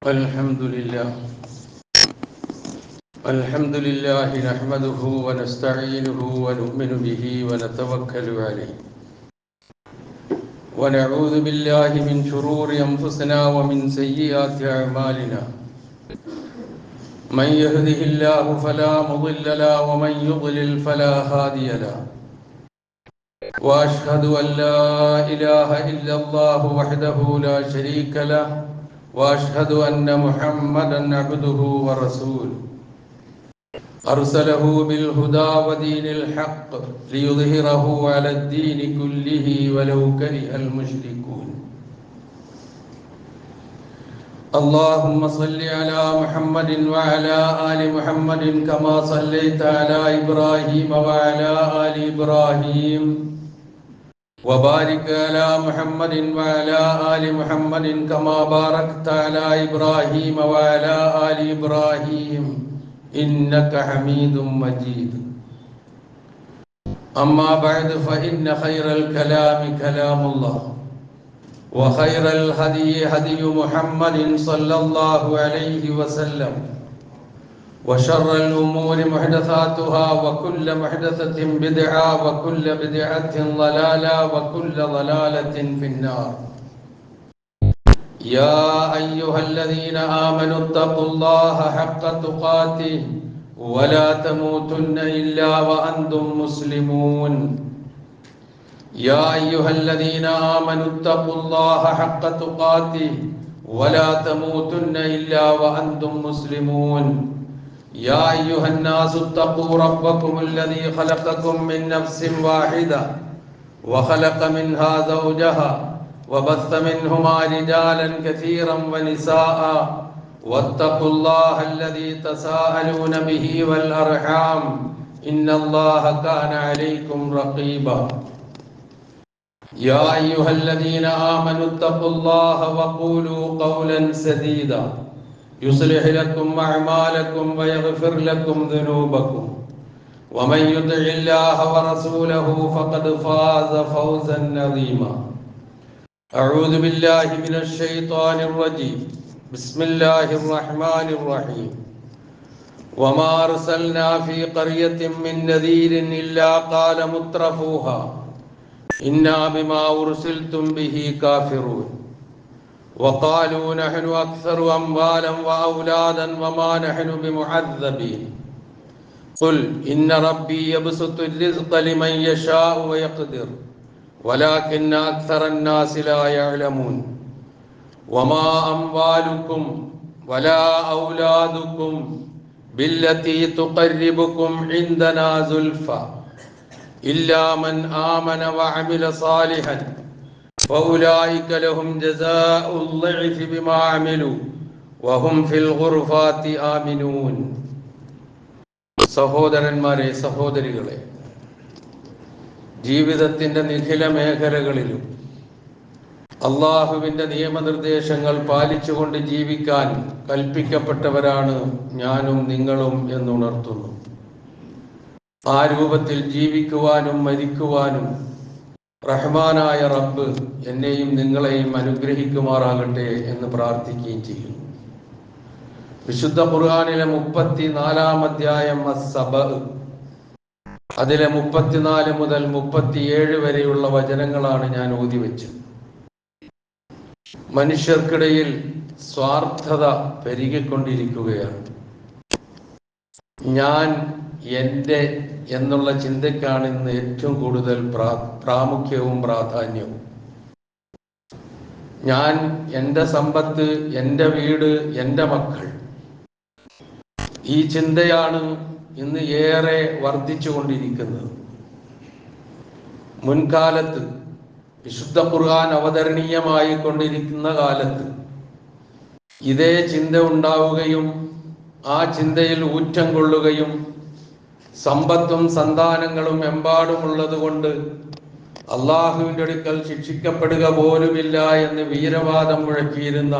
الحمد لله نحمده ونستعينه ونؤمن به ونتوكل عليه ونعوذ بالله من شرور أنفسنا ومن سيئات أعمالنا من يهده الله فلا مضل له ومن يضلل فلا هادي له وأشهد أن لا إله إلا الله وحده لا شريك له وأشهد أن محمدا عبده ورسوله أرسله بالهدى ودين الحق ليظهره على الدين كله ولو كره المشركون اللهم صل على محمد وعلى آل محمد كما صليت على إبراهيم وعلى آل إبراهيم وبارك على محمد وعلى آل محمد كما باركت على إبراهيم وعلى آل إبراهيم إنك حميد مجيد أما بعد فإن خير الكلام كلام الله وخير الهدي هدي محمد صلى الله عليه وسلم وشر الأمور محدثاتها وكل محدثة بدعة وكل بدعة ضلالة وكل ضلالة في النار يا أيها الذين آمنوا اتقوا الله حق تقاته ولا تموتن إلا وأنتم مسلمون يا أيها الذين آمنوا اتقوا الله حق تقاته ولا تموتن إلا وأنتم مسلمون يا أيها الناس اتقوا ربكم الذي خلقكم من نفس واحدة وخلق منها زوجها وبث منهما رجالا كثيرا ونساء واتقوا الله الذي تساءلون به والأرحام إن الله كان عليكم رقيبا يا أيها الذين آمنوا اتقوا الله وقولوا قولا سديدا يصلح لكم أعمالكم ويغفر لكم ذنوبكم ومن يطع الله ورسوله فقد فاز فوزا عظيما أعوذ بالله من الشيطان الرجيم بسم الله الرحمن الرحيم وما أرسلنا في قرية من نذير إلا قال مترفوها إنا بما أرسلتم به كافرون وقالوا نحن أكثر أموالا وأولادا وما نحن بمعذبين قل إن ربي يبسط الرزق لمن يشاء ويقدر ولكن أكثر الناس لا يعلمون وما أموالكم ولا أولادكم بالتي تقربكم عندنا زلفى إلا من آمن وعمل صالحا فأولئك لهم جزاء الضعف بما عملوا وهم في الغرفات آمنون സഹോദരന്മാരെ സഹോദരികളെ ജീവിതത്തിൻ്റെ നിഖില മേഖലകളിലും അള്ളാഹുവിൻ്റെ നിയമനിർദ്ദേശങ്ങൾ പാലിച്ചുകൊണ്ട് ജീവിക്കാൻ കൽപ്പിക്കപ്പെട്ടവരാണ് ഞാനും നിങ്ങളും എന്നുണർത്തുന്നു. ആ രൂപത്തിൽ ജീവിക്കുവാനും മരിക്കുവാനും റഹ്മാനായ റബ്ബ് എന്നെയും നിങ്ങളെയും അനുഗ്രഹിക്കുമാറാകട്ടെ എന്ന് പ്രാർത്ഥിക്കുകയും ചെയ്യുന്നു. വിശുദ്ധ ഖുർആനിലെ 34-ാം അധ്യായം അസ്സബ, അതിലെ 34 മുതൽ 37 വരെയുള്ള വചനങ്ങളാണ് ഞാൻ ഓതി വെച്ചത്. മനുഷ്യർക്കിടയിൽ സ്വാർത്ഥത പെരുകിക്കൊണ്ടിരിക്കുകയാണ്. ഞാൻ എൻ്റെ എന്നുള്ള ചിന്തയ്ക്കാണ് ഇന്ന് ഏറ്റവും കൂടുതൽ പ്രാമുഖ്യവും പ്രാധാന്യവും. ഞാൻ, എൻ്റെ സമ്പത്ത്, എൻ്റെ വീട്, എൻ്റെ മക്കൾ, ഈ ചിന്തയാണ് ഇന്ന് ഏറെ വർദ്ധിച്ചു കൊണ്ടിരിക്കുന്നത്. മുൻകാലത്ത് വിശുദ്ധ ഖുർആൻ അവതരണീയമായി കൊണ്ടിരിക്കുന്ന കാലത്ത് ഇതേ ചിന്ത ഉണ്ടാവുകയും ആ ചിന്തയിൽ ഊറ്റം കൊള്ളുകയും സമ്പത്തും സന്താനങ്ങളും എമ്പാടുമുള്ളത് കൊണ്ട് അള്ളാഹുവിൻ്റെ അടുക്കൽ ശിക്ഷിക്കപ്പെടുക പോലുമില്ല എന്ന് വീരവാദം മുഴക്കിയിരുന്ന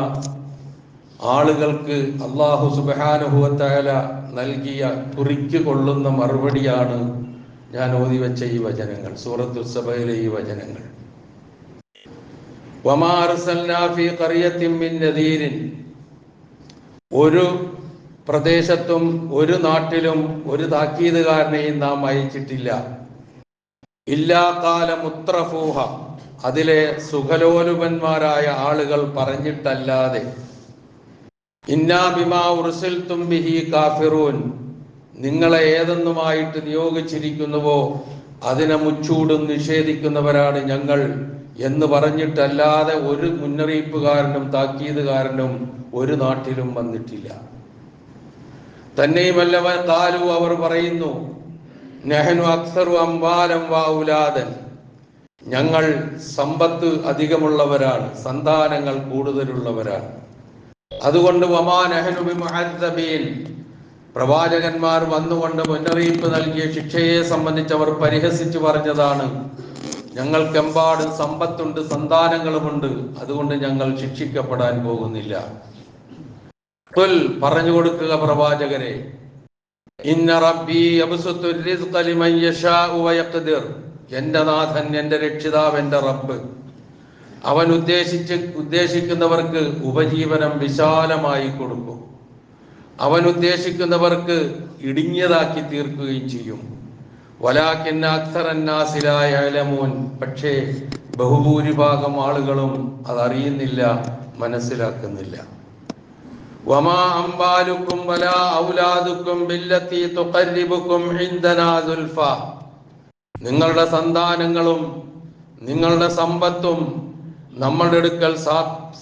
ആളുകൾക്ക് അള്ളാഹു സുബ്ഹാനഹു വ തആല നൽകിയ കുറിക്ക് കൊള്ളുന്ന മറുപടിയാണ് ഞാൻ ഓതി വെച്ച ഈ വചനങ്ങൾ, സൂറത്തുൽ സബയിലെ ഈ വചനങ്ങൾ. വമാ അർസൽനാ ഫീ ഖറിയത്തിൻ മിൻ നദീരിൻ ഒരു പ്രദേശത്തും ഒരു നാട്ടിലും ഒരു താക്കീതുകാരനെയും നാം അയച്ചിട്ടില്ല. ഇല്ലാ കാല മുത്രഫൂഹ, അതിലെ സുഖലോലുപന്മാരായ ആളുകൾ പറഞ്ഞിട്ടല്ലാതെ. ഇന്നാ ബിമാ ഉർസിൽതും ബിഹി കാഫിറൂൻ, നിങ്ങളെ ഏതെന്നുമായിട്ട് നിയോഗിച്ചിരിക്കുന്നുവോ അതിനെ മുച്ചൂടും നിഷേധിക്കുന്നവരാണ് ഞങ്ങൾ എന്ന് പറഞ്ഞിട്ടല്ലാതെ ഒരു മുന്നറിയിപ്പുകാരനും താക്കീതുകാരനും ഒരു നാട്ടിലും വന്നിട്ടില്ല. തന്നെയുമല്ലവൻ കാലു, അവർ പറയുന്നു, നഹ്നു അക്സറു അംവാലം വ ഔലാദൻ, ഞങ്ങൾ സമ്പത്ത് അധികമുള്ളവരാണ്, സന്താനങ്ങൾ കൂടുതലുള്ളവരാണ്. അതുകൊണ്ട് വമാ നഹ്നു ബിമുഅദ്ദബീൻ, പ്രവാചകന്മാർ വന്നുകൊണ്ട് മുന്നറിയിപ്പ് നൽകിയ ശിക്ഷയെ സംബന്ധിച്ച് അവർ പരിഹസിച്ചു പറഞ്ഞതാണ്, ഞങ്ങൾക്കെമ്പാടും സമ്പത്തുണ്ട്, സന്താനങ്ങളുമുണ്ട്, അതുകൊണ്ട് ഞങ്ങൾ ശിക്ഷിക്കപ്പെടാൻ പോകുന്നില്ല. പറഞ്ഞു കൊടുക്കുക പ്രവാചകരെ, ഇന്ന റബ്ബി യബ്സുത്തു റിസ്ഖ ലിമൻ യശാഉ വയഖ്ദിർ, എന്റെ നാഥൻ, എന്റെ രക്ഷിതാവ്, എന്റെ റബ്ബ്, അവൻ ഉദ്ദേശിക്കുന്നവർക്ക് ഉപജീവനം വിശാലമായി കൊടുക്കും, അവൻ ഉദ്ദേശിക്കുന്നവർക്ക് ഇടുങ്ങിയതാക്കി തീർക്കുകയും ചെയ്യും. വലാകിന്ന അക്സറന്നാസി ലാ യഅലമൂൻ, പക്ഷേ ബഹുഭൂരിഭാഗം ആളുകളും അതറിയുന്നില്ല, മനസ്സിലാക്കുന്നില്ല. വമാ അംവാലുക്കും വലാ ഔലാദുക്കും ബില്ലത്തി തുഖർരിബുക്കും ഇൻദനാ സുൽഫ, നിങ്ങളുടെ സന്താനങ്ങളും നിങ്ങളുടെ സമ്പത്തും നമ്മുടെ അടുക്കൽ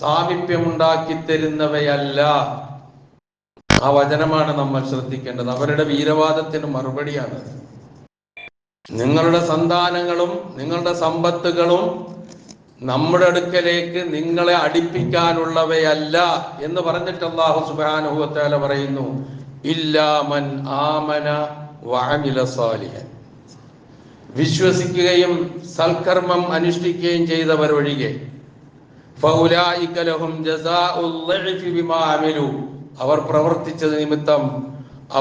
സാമീപ്യമുണ്ടാക്കി തരുന്നവയല്ല. ആ വചനമാണ് നമ്മൾ ശ്രദ്ധിക്കേണ്ടത്. അവരുടെ വീരവാദത്തിന് മറുപടിയാണ്. നിങ്ങളുടെ സന്താനങ്ങളും നിങ്ങളുടെ സമ്പത്തുകളും നമ്മുടെ അടുക്കലേക്ക് നിങ്ങളെ അടുപ്പിക്കാനുള്ളവയല്ല എന്ന് പറഞ്ഞിട്ട് അല്ലാഹു സുബ്ഹാനഹു വ തആല പറയുന്നു, ഇല്ലാ മൻ ആമന വഅമില സാലിഹൻ, വിശ്വസിക്കുകയും സൽക്കർമ്മം അനുഷ്ഠിക്കുകയും ചെയ്തവരൊഴികെ. ഫൗലായിക ലഹും ജസാഉൽ ളഇഫി ബിമാ അമിലു, അവർ പ്രവർത്തിച്ചത് നിമിത്തം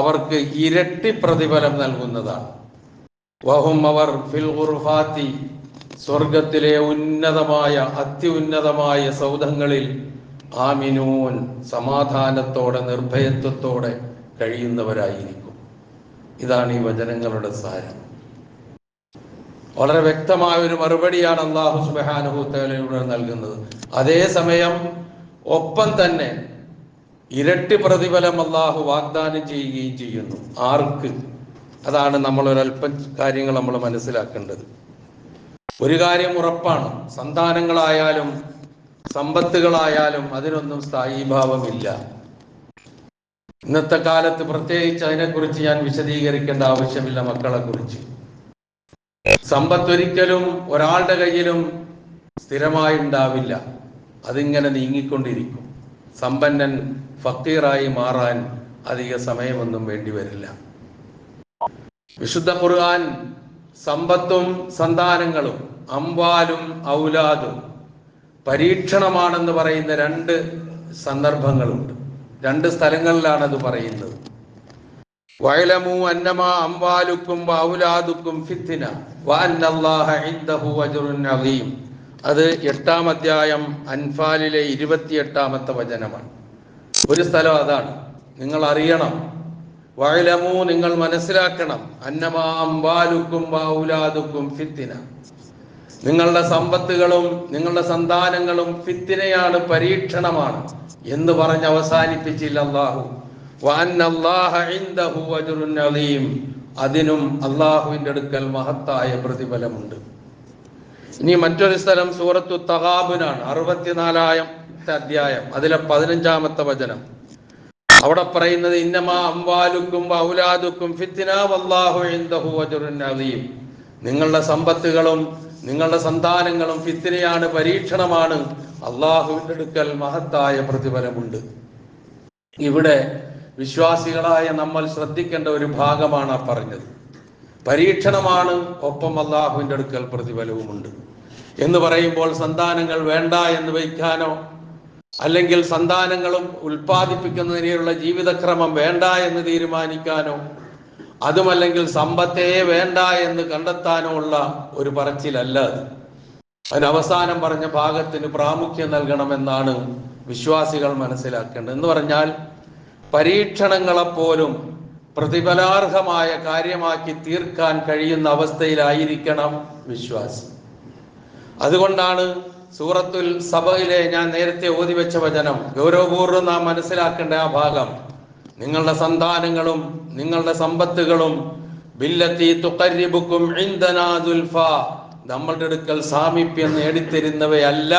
അവർക്ക് ഇരട്ടി പ്രതിഫലം നൽകുന്നതാണ്. വഹും, അവർ ഫിൽ ഗുർഫാത്തി, സ്വർഗത്തിലെ ഉന്നതമായ അത്യുന്നതമായ സൗധങ്ങളിൽ, ആമിനൂൻ, സമാധാനത്തോടെ നിർഭയത്വത്തോടെ കഴിയുന്നവരായിരിക്കും. ഇതാണ് ഈ വചനങ്ങളുടെ സാരം. വളരെ വ്യക്തമായ ഒരു മറുപടിയാണ് അല്ലാഹു സുബ്ഹാനഹു വ തആല നൽകുന്നത്. അതേസമയം ഒപ്പം തന്നെ ഇരട്ടി പ്രതിഫലം അല്ലാഹു വാഗ്ദാനം ചെയ്യുകയും ചെയ്യുന്നു. ആർക്ക്? അതാണ് നമ്മൾ ഒരല്പം കാര്യങ്ങൾ നമ്മൾ മനസ്സിലാക്കേണ്ടത്. ഒരു കാര്യം ഉറപ്പാണ്, സന്താനങ്ങളായാലും സമ്പത്തുകളായാലും അതിനൊന്നും സ്ഥായീഭാവമില്ല. ഇന്നത്തെ കാലത്ത് പ്രത്യേകിച്ച് അതിനെക്കുറിച്ച് ഞാൻ വിശദീകരിക്കേണ്ട ആവശ്യമില്ല. മക്കളെ കുറിച്ച് സമ്പത്ത് ഒരിക്കലും ഒരാളുടെ കയ്യിലും സ്ഥിരമായി ഉണ്ടാവില്ല, അതിങ്ങനെ നീങ്ങിക്കൊണ്ടിരിക്കും. സമ്പന്നൻ ഫക്കീറായി മാറാൻ അധിക സമയമൊന്നും വേണ്ടിവരില്ല. വിശുദ്ധ ഖുർആൻ സമ്പത്തും സന്താനങ്ങളും, അംവാലും ഔലാദും പരീക്ഷണമാണെന്ന് പറയുന്ന രണ്ട് സന്ദർഭങ്ങളുണ്ട്. രണ്ട് സ്ഥലങ്ങളിലാണ് അത് പറയുന്നത്. വഅലമു അന്നമാ അംവാലുക്കും വഔലാദുക്കും ഫിത്ന വഅന്നല്ലാഹ ഇൻദഹു അജ്റുൻ അളീം. അത് 8-ാം അധ്യായം അൻഫാലിലെ 28-ാമത്തെ വചനമാണ്. ഒരു സ്ഥലം അതാണ്. നിങ്ങൾ അറിയണം, വഅലമു, നിങ്ങൾ മനസ്സിലാക്കണം, അന്നമാ അംവാലുക്കും വഔലാദുക്കും ഫിത്ന, നിങ്ങളുടെ സമ്പത്തുകളും നിങ്ങളുടെ സന്താനങ്ങളും ഫിത്നയാണ്, പരീക്ഷണമാണ് എന്ന് പറഞ്ഞ് അവസാനിപ്പിച്ചില്ല അല്ലാഹു. വഅന്നല്ലാഹ ഇൻദഹു അജ്റുൻ അളീം, അതിനും അല്ലാഹുവിന്റെ അടുക്കൽ മഹത്തായ പ്രതിഫലമുണ്ട്. ഇനി മറ്റൊരു സ്ഥലം സൂറത്തു തഗാബുനാണ്, 64-ാമത്തെ അധ്യായം, അതിലെ 15-ാമത്തെ വചനം. അവിടെ പറയുന്നത്, ഇന്നമാ അംവാലുക്കും വഔലാദുക്കും ഫിത്ന വല്ലാഹു ഇൻദഹു അജ്റുൻ അളീം, നിങ്ങളുടെ സമ്പത്തുകളും നിങ്ങളുടെ സന്താനങ്ങളും ഫിത്നയാണ്, പരീക്ഷണമാണ്, അല്ലാഹുവിന്റെ അടുക്കൽ മഹത്തായ പ്രതിഫലമുണ്ട്. ഇവിടെ വിശ്വാസികളായ നമ്മൾ ശ്രദ്ധിക്കേണ്ട ഒരു ഭാഗമാണ് പറഞ്ഞത്. പരീക്ഷണമാണ്, ഒപ്പം അല്ലാഹുവിന്റെ അടുക്കൽ പ്രതിഫലവുമുണ്ട് എന്ന് പറയുമ്പോൾ സന്താനങ്ങൾ വേണ്ട എന്ന് വയ്ക്കാനോ അല്ലെങ്കിൽ സന്താനങ്ങളും ഉൽപ്പാദിപ്പിക്കുന്നതിനുള്ള ജീവിതക്രമം വേണ്ട എന്ന് തീരുമാനിക്കാനോ, അതുമല്ലെങ്കിൽ സമ്പത്തേ വേണ്ട എന്ന് കണ്ടെത്താനോ ഉള്ള ഒരു പറച്ചിലല്ല അത്. അതിന് അവസാനം പറഞ്ഞ ഭാഗത്തിന് പ്രാമുഖ്യം നൽകണമെന്നാണ് വിശ്വാസികൾ മനസ്സിലാക്കേണ്ടത്. എന്ന് പറഞ്ഞാൽ പരീക്ഷണങ്ങളെപ്പോലും പ്രതിഫലാർഹമായ കാര്യമാക്കി തീർക്കാൻ കഴിയുന്ന അവസ്ഥയിലായിരിക്കണം വിശ്വാസി. അതുകൊണ്ടാണ് സൂറത്തുൽ സബയിലെ ഞാൻ നേരത്തെ ഓതിവെച്ച വചനം ഗൗരവപൂർവ്വം നാം മനസ്സിലാക്കേണ്ട ആ ഭാഗം, നിങ്ങളുടെ സന്താനങ്ങളും നിങ്ങളുടെ സമ്പത്തുകളും ബില്ലത്തി തുഖർരിബുക്കും ഇൻദനാ സുൽഫാ, നമ്മളുടെ അടുക്കൽ സാമീപ്യം നേടിത്തരുന്നവയല്ല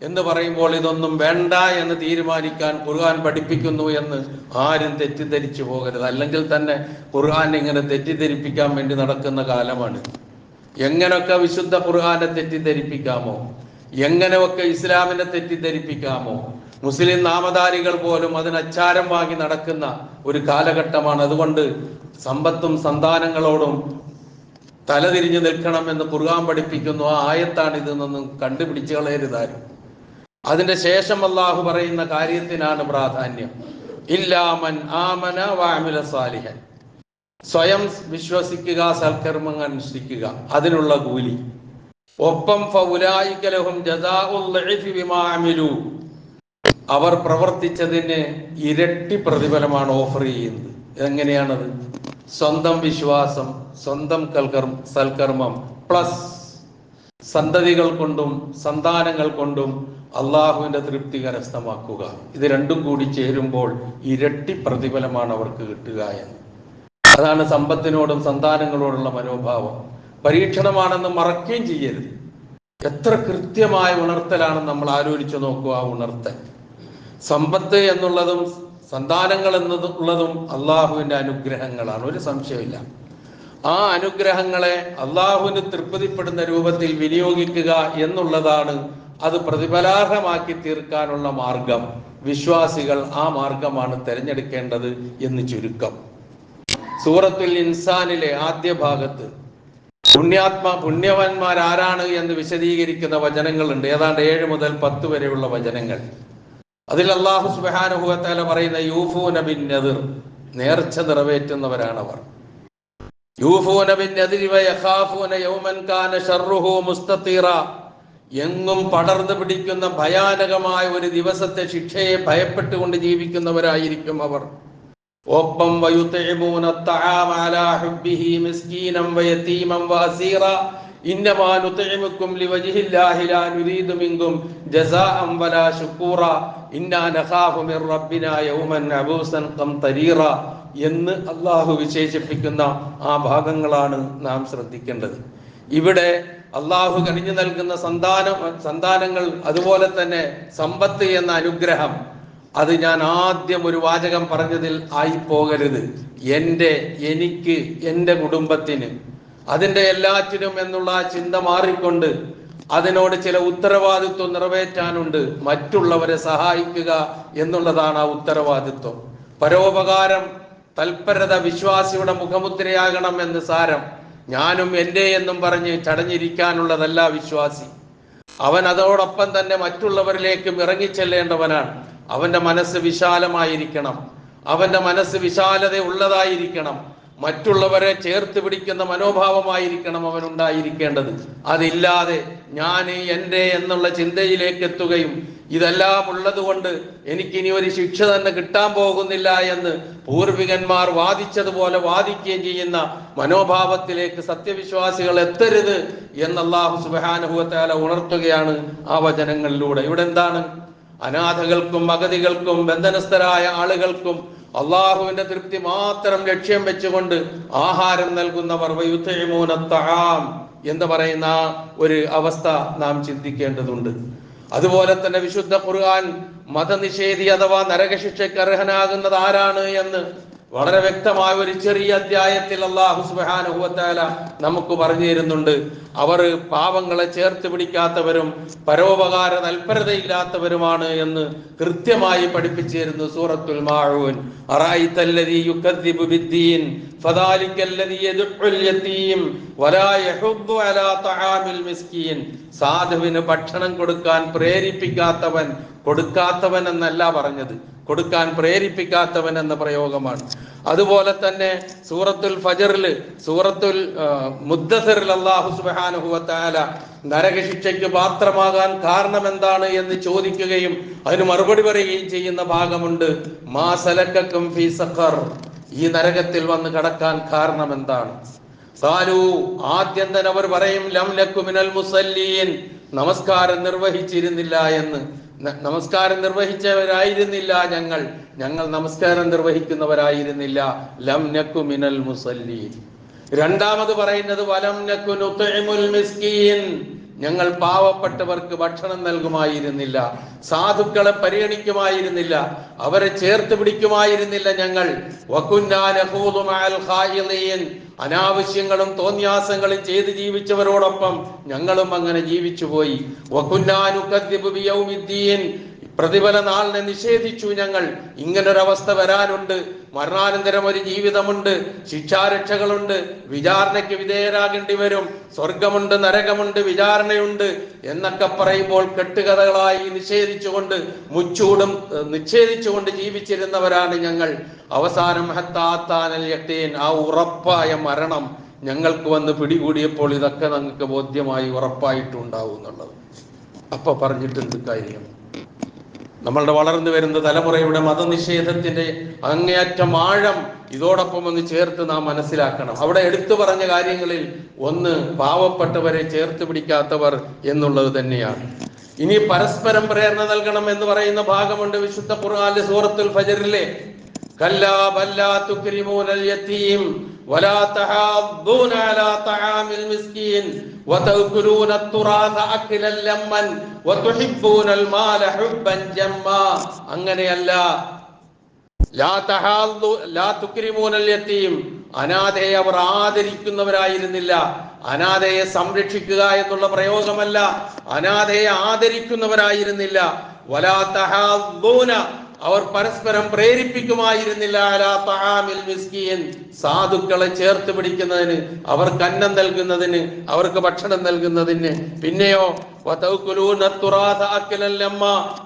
എന്ന് പറയുമ്പോൾ ഇതൊന്നും വേണ്ട എന്ന് തീരുമാനിക്കാൻ ഖുർആൻ പഠിപ്പിക്കുന്നു എന്ന് ആരും തെറ്റിദ്ധരിച്ചു പോകരുത്. അല്ലെങ്കിൽ തന്നെ ഖുർആൻ ഇങ്ങനെ തെറ്റിദ്ധരിപ്പിക്കാൻ വേണ്ടി നടക്കുന്ന കാലമാണ്. എങ്ങനെയൊക്കെ വിശുദ്ധ ഖുർആനെ തെറ്റിദ്ധരിപ്പിക്കാമോ, എങ്ങനെയൊക്കെ ഇസ്ലാമിനെ തെറ്റിദ്ധരിപ്പിക്കാമോ, മുസ്ലിം നാമധാരികൾ പോലും അതിന് അച്ചാരം വാങ്ങി നടക്കുന്ന ഒരു കാലഘട്ടമാണ്. അതുകൊണ്ട് സമ്പത്തും സന്താനങ്ങളോടും തലതിരിഞ്ഞു നിൽക്കണമെന്ന് ഖുർആൻ പഠിപ്പിക്കുന്നു. ആ ആയത്താണ് ഇതെന്നൊന്നും കണ്ടുപിടിച്ചു കളയരുതാരും. അതിന്റെ ശേഷം അല്ലാഹു പറയുന്ന കാര്യത്തിനാണ് പ്രാധാന്യം. ഇല്ലാമൻ ആമന വഅമില സാലിഹൻ, സ്വയം വിശ്വസിക്കുക, സൽക്കർമ്മങ്ങൾ അനുഷ്ഠിക്കുക, അതിനുള്ള കൂലി. ഒപ്പം ഫഉലൈക ലഹും ജസാഉൽ ളഇഫി ബിമാ അമിലു, അവർ പ്രവർത്തിച്ചതിന് ഇരട്ടി പ്രതിഫലമാണ് ഓഫർ ചെയ്യുന്നത്. എങ്ങനെയാണത്? സ്വന്തം വിശ്വാസം, സ്വന്തം സൽക്കർമ്മം പ്ലസ് സന്തതികൾ കൊണ്ടും സന്താനങ്ങൾ കൊണ്ടും അള്ളാഹുവിന്റെ തൃപ്തി കരസ്ഥമാക്കുക. ഇത് രണ്ടും കൂടി ചേരുമ്പോൾ ഇരട്ടി പ്രതിഫലമാണ് അവർക്ക് കിട്ടുക എന്ന്. അതാണ് സമ്പത്തിനോടും സന്താനങ്ങളോടുള്ള മനോഭാവം. പരീക്ഷണമാണെന്ന് മറക്കുകയും ചെയ്യരുത്. എത്ര കൃത്യമായ ഉണർത്തലാണ് നമ്മൾ ആലോചിച്ചു നോക്കുക. ആ ഉണർത്തൽ, സമ്പത്ത് എന്നുള്ളതും സന്താനങ്ങൾ എന്നുള്ളതും അള്ളാഹുവിന്റെ അനുഗ്രഹങ്ങളാണ്, ഒരു സംശയമില്ല. ആ അനുഗ്രഹങ്ങളെ അള്ളാഹുവിന് തൃപ്തിപ്പെടുന്ന രൂപത്തിൽ വിനിയോഗിക്കുക എന്നുള്ളതാണ് അത് പ്രതിഫലാർഹമാക്കി തീർക്കാനുള്ള മാർഗം. വിശ്വാസികൾ ആ മാർഗമാണ് തിരഞ്ഞെടുക്കേണ്ടത് എന്ന് ചുരുക്കം. സൂറത്തുൽ ഇൻസാനിലെ ആദ്യ ഭാഗത്ത് പുണ്യവാന്മാർ ആരാണ് എന്ന് വിശദീകരിക്കുന്ന വചനങ്ങളുണ്ട്. ഏതാണ്ട് 7 മുതൽ 10 വരെയുള്ള വചനങ്ങൾ. അതിൽ അല്ലാഹു സുബ്ഹാനഹു വ തആല പറയുന്ന യൂഫൂന ബിൻ നദിർ, നേർച്ച നിറവേറ്റുന്നവരാണവർ. യൂഫൂന ബിൻ നദിരി വ യഖാഫൂന യൗമൻ കാന ശർറുഹു മുസ്തതീറ, എങ്ങും പടർന്നു പിടിക്കുന്ന ഭയാനകമായ ഒരു ദിവസത്തെ ശിക്ഷയെ ഭയപ്പെട്ടുകൊണ്ട് ജീവിക്കുന്നവരായിരിക്കും അവർ. ഒപ്പം വയുതഇമൂന അത്അമ അലാ ഹുബ്ബിഹി മിസ്കീനൻ വയതീമൻ വഅസീറ ഇന്നമാ നുതഇമുക്കും ലിവജ്ഹില്ലാഹി ലാ നുരീദു മിൻകും ജസാഅൻ വലാ ശുകൂറ ഇന്നാ നഖാഫു മിർ റബ്ബിനാ യൗമൻ അബൂസൻ ഖംതരീറ എന്ന് അല്ലാഹു വിശേഷിപ്പിക്കുന്ന ആ ഭാഗങ്ങളാണ് നാം ശ്രദ്ധിക്കേണ്ടത്. ഇവിടെ അള്ളാഹു കനിഞ്ഞു നൽകുന്ന സന്താനങ്ങൾ, അതുപോലെ തന്നെ സമ്പത്ത് എന്ന അനുഗ്രഹം, അത് ഞാൻ ആദ്യം ഒരു വാചകം പറഞ്ഞതിൽ ആയി പോകരുത്. എനിക്ക്, എൻ്റെ കുടുംബത്തിന്, അതിൻ്റെ എല്ലാറ്റിനും എന്നുള്ള ചിന്ത മാറിക്കൊണ്ട് അതിനോട് ചില ഉത്തരവാദിത്വം നിറവേറ്റാനുണ്ട്. മറ്റുള്ളവരെ സഹായിക്കുക എന്നുള്ളതാണ് ആ ഉത്തരവാദിത്വം. പരോപകാരം, തൽപരത വിശ്വാസിയുടെ മുഖമുദ്രയാകണം എന്ന് സാരം. ഞാനും എൻ്റെ എന്നും പറഞ്ഞ് ചടഞ്ഞിരിക്കാനുള്ളതല്ല വിശ്വാസി. അവൻ അതോടൊപ്പം തന്നെ മറ്റുള്ളവരിലേക്കും ഇറങ്ങിച്ചെല്ലേണ്ടവനാണ്. അവന്റെ മനസ്സ് വിശാലമായിരിക്കണം, അവന്റെ മനസ്സ് വിശാലത ഉള്ളതായിരിക്കണം, മറ്റുള്ളവരെ ചേർത്ത് പിടിക്കുന്ന മനോഭാവമായിരിക്കണം അവനുണ്ടായിരിക്കേണ്ടത്. അതില്ലാതെ ഞാൻ എൻ്റെ എന്നുള്ള ചിന്തയിലേക്ക് എത്തുകയും ഇതെല്ലാം ഉള്ളത് കൊണ്ട് എനിക്കിനി ഒരു ശിക്ഷ തന്നെ കിട്ടാൻ പോകുന്നില്ല എന്ന് പൂർവികന്മാർ വാദിച്ചതുപോലെ വാദിക്കുകയും ചെയ്യുന്ന മനോഭാവത്തിലേക്ക് സത്യവിശ്വാസികൾ എത്തരുത് എന്ന് അല്ലാഹു സുബ്ഹാനഹു വ തആല ഉണർത്തുകയാണ് ആ വചനങ്ങളിലൂടെ. ഇവിടെ എന്താണ്? അനാഥകൾക്കും അഗതികൾക്കും ബന്ധനസ്ഥരായ ആളുകൾക്കും അള്ളാഹുവിന്റെ തൃപ്തി മാത്രം ലക്ഷ്യം വെച്ചുകൊണ്ട് ആഹാരം നൽകുന്നവർ വയുതഇമൂന അത്അം എന്ന് പറയുന്ന ഒരു അവസ്ഥ നാം ചിന്തിക്കേണ്ടതുണ്ട്. അതുപോലെ തന്നെ വിശുദ്ധ ഖുർആൻ മതനിഷേധി അഥവാ നരകശിക്ഷയ്ക്ക് അർഹനാകുന്നത് ആരാണ് എന്ന് വളരെ വ്യക്തമായ ഒരു ചെറിയ അധ്യായത്തിൽ അല്ലാഹു സുബ്ഹാനഹു വ തആല നമുക്ക് പറഞ്ഞു തരുന്നുണ്ട്. അവർ പാവങ്ങളെ ചേർത്ത് പിടിക്കാത്തവരും പരോപകാര തൽപരതയില്ലാത്തവരുമാണ് എന്ന് കൃത്യമായി പഠിപ്പിച്ചു തരുന്നു സൂറത്തുൽ മാഊൻ. അറഅയ്തല്ലദീ യുകദ്ദിബു ബിദ്ദീൻ ഫദാലിക്കല്ലദീ യദ്ഉൽ യതീം വലാ യഹുദ്ദു അലാ തആമിൽ മിസ്കീൻ. സാധുവിന് ഭക്ഷണം കൊടുക്കാൻ കൊടുക്കാത്തവൻ എന്നല്ല പറഞ്ഞത്, കൊടുക്കാൻ പ്രേരിപ്പിക്കാത്തവൻ എന്ന പ്രയോഗമാണ്. അതുപോലെ തന്നെ സൂറത്തുൽ ഫജറിൽ, സൂറത്തുൽ മുദ്ദസിറിൽ അല്ലാഹു സുബ്ഹാനഹു വ തആല നരകശിക്ഷയ്ക്ക് പാത്രമാകാൻ കാരണം എന്താണ് എന്ന് ചോദിക്കുകയും അതിന് മറുപടി പറയുകയും ചെയ്യുന്ന ഭാഗമുണ്ട്. മാ സലക്കക്കും ഫീ സഖർ, ഈ നരകത്തിൽ വന്ന് കടക്കാൻ കാരണം എന്താണ്? ഖാലൂ, ആദ്യം തന്നെ അവർ പറയും ലം നക്കു മിനൽ മുസല്ലീൻ, നമസ്കാരം നിർവഹിച്ചിരുന്നില്ല എന്ന്. നമസ്കാരം നിർവഹിച്ചവരായിരുന്നില്ല ഞങ്ങൾ നമസ്കാരം നിർവഹിക്കുന്നവരായിരുന്നില്ല. ലം നക്കു മിനൽ മുസല്ലീൻ. രണ്ടാമത് പറയുന്നത് വലം നക്കു നുത്ഇമുൽ മിസ്കീൻ, ഞങ്ങൾ പാവപ്പെട്ടവർക്ക് ഭക്ഷണം നൽകുമായിരുന്നില്ല, സാധുക്കളെ പരിഗണിക്കുമായിരുന്നില്ല, അവരെ ചേർത്ത് പിടിക്കുമായിരുന്നില്ല ഞങ്ങൾ. വകുന്നാ നഖൂദു മഅൽ ഖായിദീൻ, അനാവശ്യങ്ങളും തോന്യാസങ്ങളും ചെയ്ത് ജീവിച്ചവരോടൊപ്പം ഞങ്ങളും അങ്ങനെ ജീവിച്ചു പോയി. വകുന്നാ നുകദ്ദിബു ബിയൗമിദ്ദീൻ, പ്രതിഫല നാളിനെ നിഷേധിച്ചു ഞങ്ങൾ. ഇങ്ങനൊരവസ്ഥ വരാനുണ്ട്, മരണാനന്തരം ഒരു ജീവിതമുണ്ട്, ശിക്ഷാരക്ഷകളുണ്ട്, വിചാരണയ്ക്ക് വിധേയരാകേണ്ടി വരും, സ്വർഗമുണ്ട്, നരകമുണ്ട്, വിചാരണയുണ്ട് എന്നൊക്കെ പറയുമ്പോൾ കെട്ടുകഥകളായി നിഷേധിച്ചുകൊണ്ട് മുച്ചൂടും നിഷേധിച്ചുകൊണ്ട് ജീവിച്ചിരുന്നവരാണ് ഞങ്ങൾ. അവസാനം ഹത്താത്താനൽ യഖീൻ, ആ ഉറപ്പായ മരണം ഞങ്ങൾക്ക് വന്ന് പിടികൂടിയപ്പോൾ ഇതൊക്കെ ഞങ്ങൾക്ക് ബോധ്യമായി ഉറപ്പായിട്ടുണ്ടാവും എന്നുള്ളത്. അപ്പൊ പറഞ്ഞിട്ടുണ്ട് കാര്യം, നമ്മളുടെ വളർന്നു വരുന്ന തലമുറയുടെ മതനിഷേധത്തിന്റെ അങ്ങേയറ്റം ആഴം ഇതോടൊപ്പം ഒന്ന് ചേർത്ത് നാം മനസ്സിലാക്കണം. അവിടെ എടുത്തു പറഞ്ഞ കാര്യങ്ങളിൽ ഒന്ന് പാവപ്പെട്ടവരെ ചേർത്ത് പിടിക്കാത്തവർ എന്നുള്ളത് തന്നെയാണ്. ഇനി പരസ്പരം പ്രേരണ നൽകണം എന്ന് പറയുന്ന ഭാഗമുണ്ട് വിശുദ്ധ ഖുർആനിലെ സൂറത്തുൽ ഫജ്റിലെ. കല്ലാ ബല്ലാ തുക്രിമൂനൽ യതീം വലാ തഹാദ്ദൂന അലാ തആമിൽ മിസ്കീൻ വതഅകുലൂന അത്തുറാസ അക്ലൻ ലമ്മൻ വതുഹിബ്ബൂനൽ മാല ഹുബ്ബൻ ജമ്മാ. അങ്ങനെയല്ല. ലാ തുക്രിമൂനൽ യതീം, അനാഥയെ അവർ ആദരിക്കുന്നവരായിരുന്നില്ല. അനാഥയെ സംരക്ഷിക്കുക എന്നുള്ള പ്രയോഗമല്ല, അനാഥയെ ആദരിക്കുന്നവരായിരുന്നില്ല. വലാ തഹാദ്ദൂന, അവർ പരസ്പരം പ്രേരിപ്പിക്കുമായിരുന്നില്ല. അലാ തആമിൽ മിസ്കീൻ, സാധുക്കളെ ചേർത്ത് പിടിക്കുന്നതിന്, അവർക്ക് അന്നം നൽകുന്നതിന്, അവർക്ക് ഭക്ഷണം നൽകുന്നതിന്. പിന്നെയോ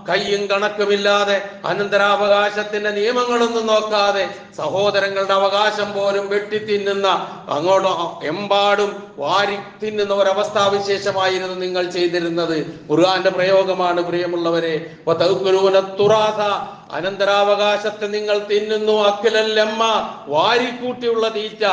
കയ്യും കണക്കുമില്ലാതെ അനന്തരാവകാശത്തിന്റെ നിയമങ്ങളൊന്നും നോക്കാതെ സഹോദരങ്ങളുടെ അവകാശം പോലും വെട്ടിത്തിന്നുന്ന, അങ്ങോട്ട് എമ്പാടും വാരി തിന്നുന്ന ഒരവസ്ഥാവിശേഷമായിരുന്നു നിങ്ങൾ ചെയ്തിരുന്നത്. ഖുർആന്റെ പ്രയോഗമാണ് പ്രിയമുള്ളവരെ. അനന്തരാവകാശത്തെ നിങ്ങൾ തിന്നുന്നു. അക്കിലല്ലമ്മ, വാരിക്കൂട്ടിയുള്ള തീറ്റ.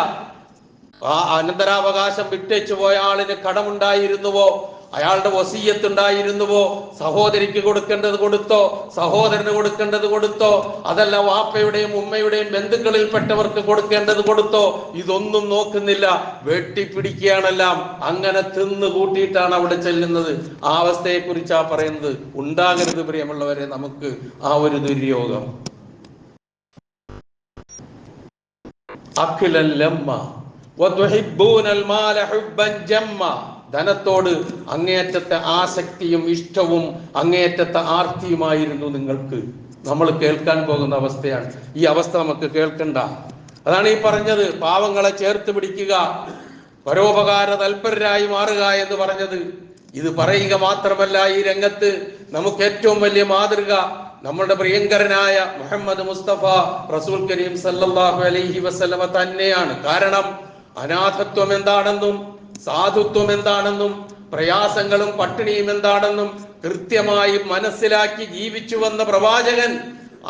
ആ അനന്തരാവകാശം വിട്ടേച്ചു പോയ ആളിന് കടമുണ്ടായിരുന്നുവോ, അയാളുടെ വസിയ്യത്ത് ഉണ്ടായിരുന്നുവോ, സഹോദരിക്ക് കൊടുക്കേണ്ടത് കൊടുത്തോ, സഹോദരന് കൊടുക്കേണ്ടത് കൊടുത്തോ, അതല്ല വാപ്പയുടെയും ഉമ്മയുടെയും ബന്ധുക്കളിൽപ്പെട്ടവർക്ക് കൊടുക്കേണ്ടത് കൊടുത്തോ, ഇതൊന്നും നോക്കുന്നില്ല, വെട്ടിപ്പിടിക്കുകയാണെല്ലാം. അങ്ങനെ തിന്നു കൂട്ടിയിട്ടാണ് അവിടെ ചെല്ലുന്നത്. ആ അവസ്ഥയെ കുറിച്ചാ പറയുന്നത്. ഉണ്ടാകരുത് പ്രിയമുള്ളവരെ നമുക്ക് ആ ഒരു ദുര്യോഗം. അഖിലല്ലമ്മ വതുഹിബ്ബൂനൽ മാല ഹുബ്ബൻ ജമ്മ, ധനത്തോട് അങ്ങേയറ്റത്തെ ആസക്തിയും ഇഷ്ടവും അങ്ങേയറ്റത്തെ ആർത്തിയുമായിരുന്നു നിങ്ങൾക്ക്. നമ്മൾ കേൾക്കാൻ പോകുന്ന അവസ്ഥയാണ്. ഈ അവസ്ഥ നമുക്ക് കേൾക്കണ്ട. അതാണ് ഈ പറഞ്ഞത്, പാവങ്ങളെ ചേർത്ത് പിടിക്കുക, പരോപകാര തൽപരരായി മാറുക എന്ന് പറഞ്ഞത്. ഇത് പറയുക മാത്രമല്ല, ഈ രംഗത്ത് നമുക്ക് ഏറ്റവും വലിയ മാതൃക നമ്മുടെ പ്രിയങ്കരനായ മുഹമ്മദ് മുസ്തഫ റസൂൽ കരീം സല്ലല്ലാഹു അലൈഹി വസല്ലമ തന്നെയാണ്. കാരണം അനാഥത്വം എന്താണെന്നും സാധുത്വം എന്താണെന്നും പ്രയാസങ്ങളും പട്ടിണിയും എന്താണെന്നും കൃത്യമായി മനസ്സിലാക്കി ജീവിച്ചു വന്ന പ്രവാചകൻ.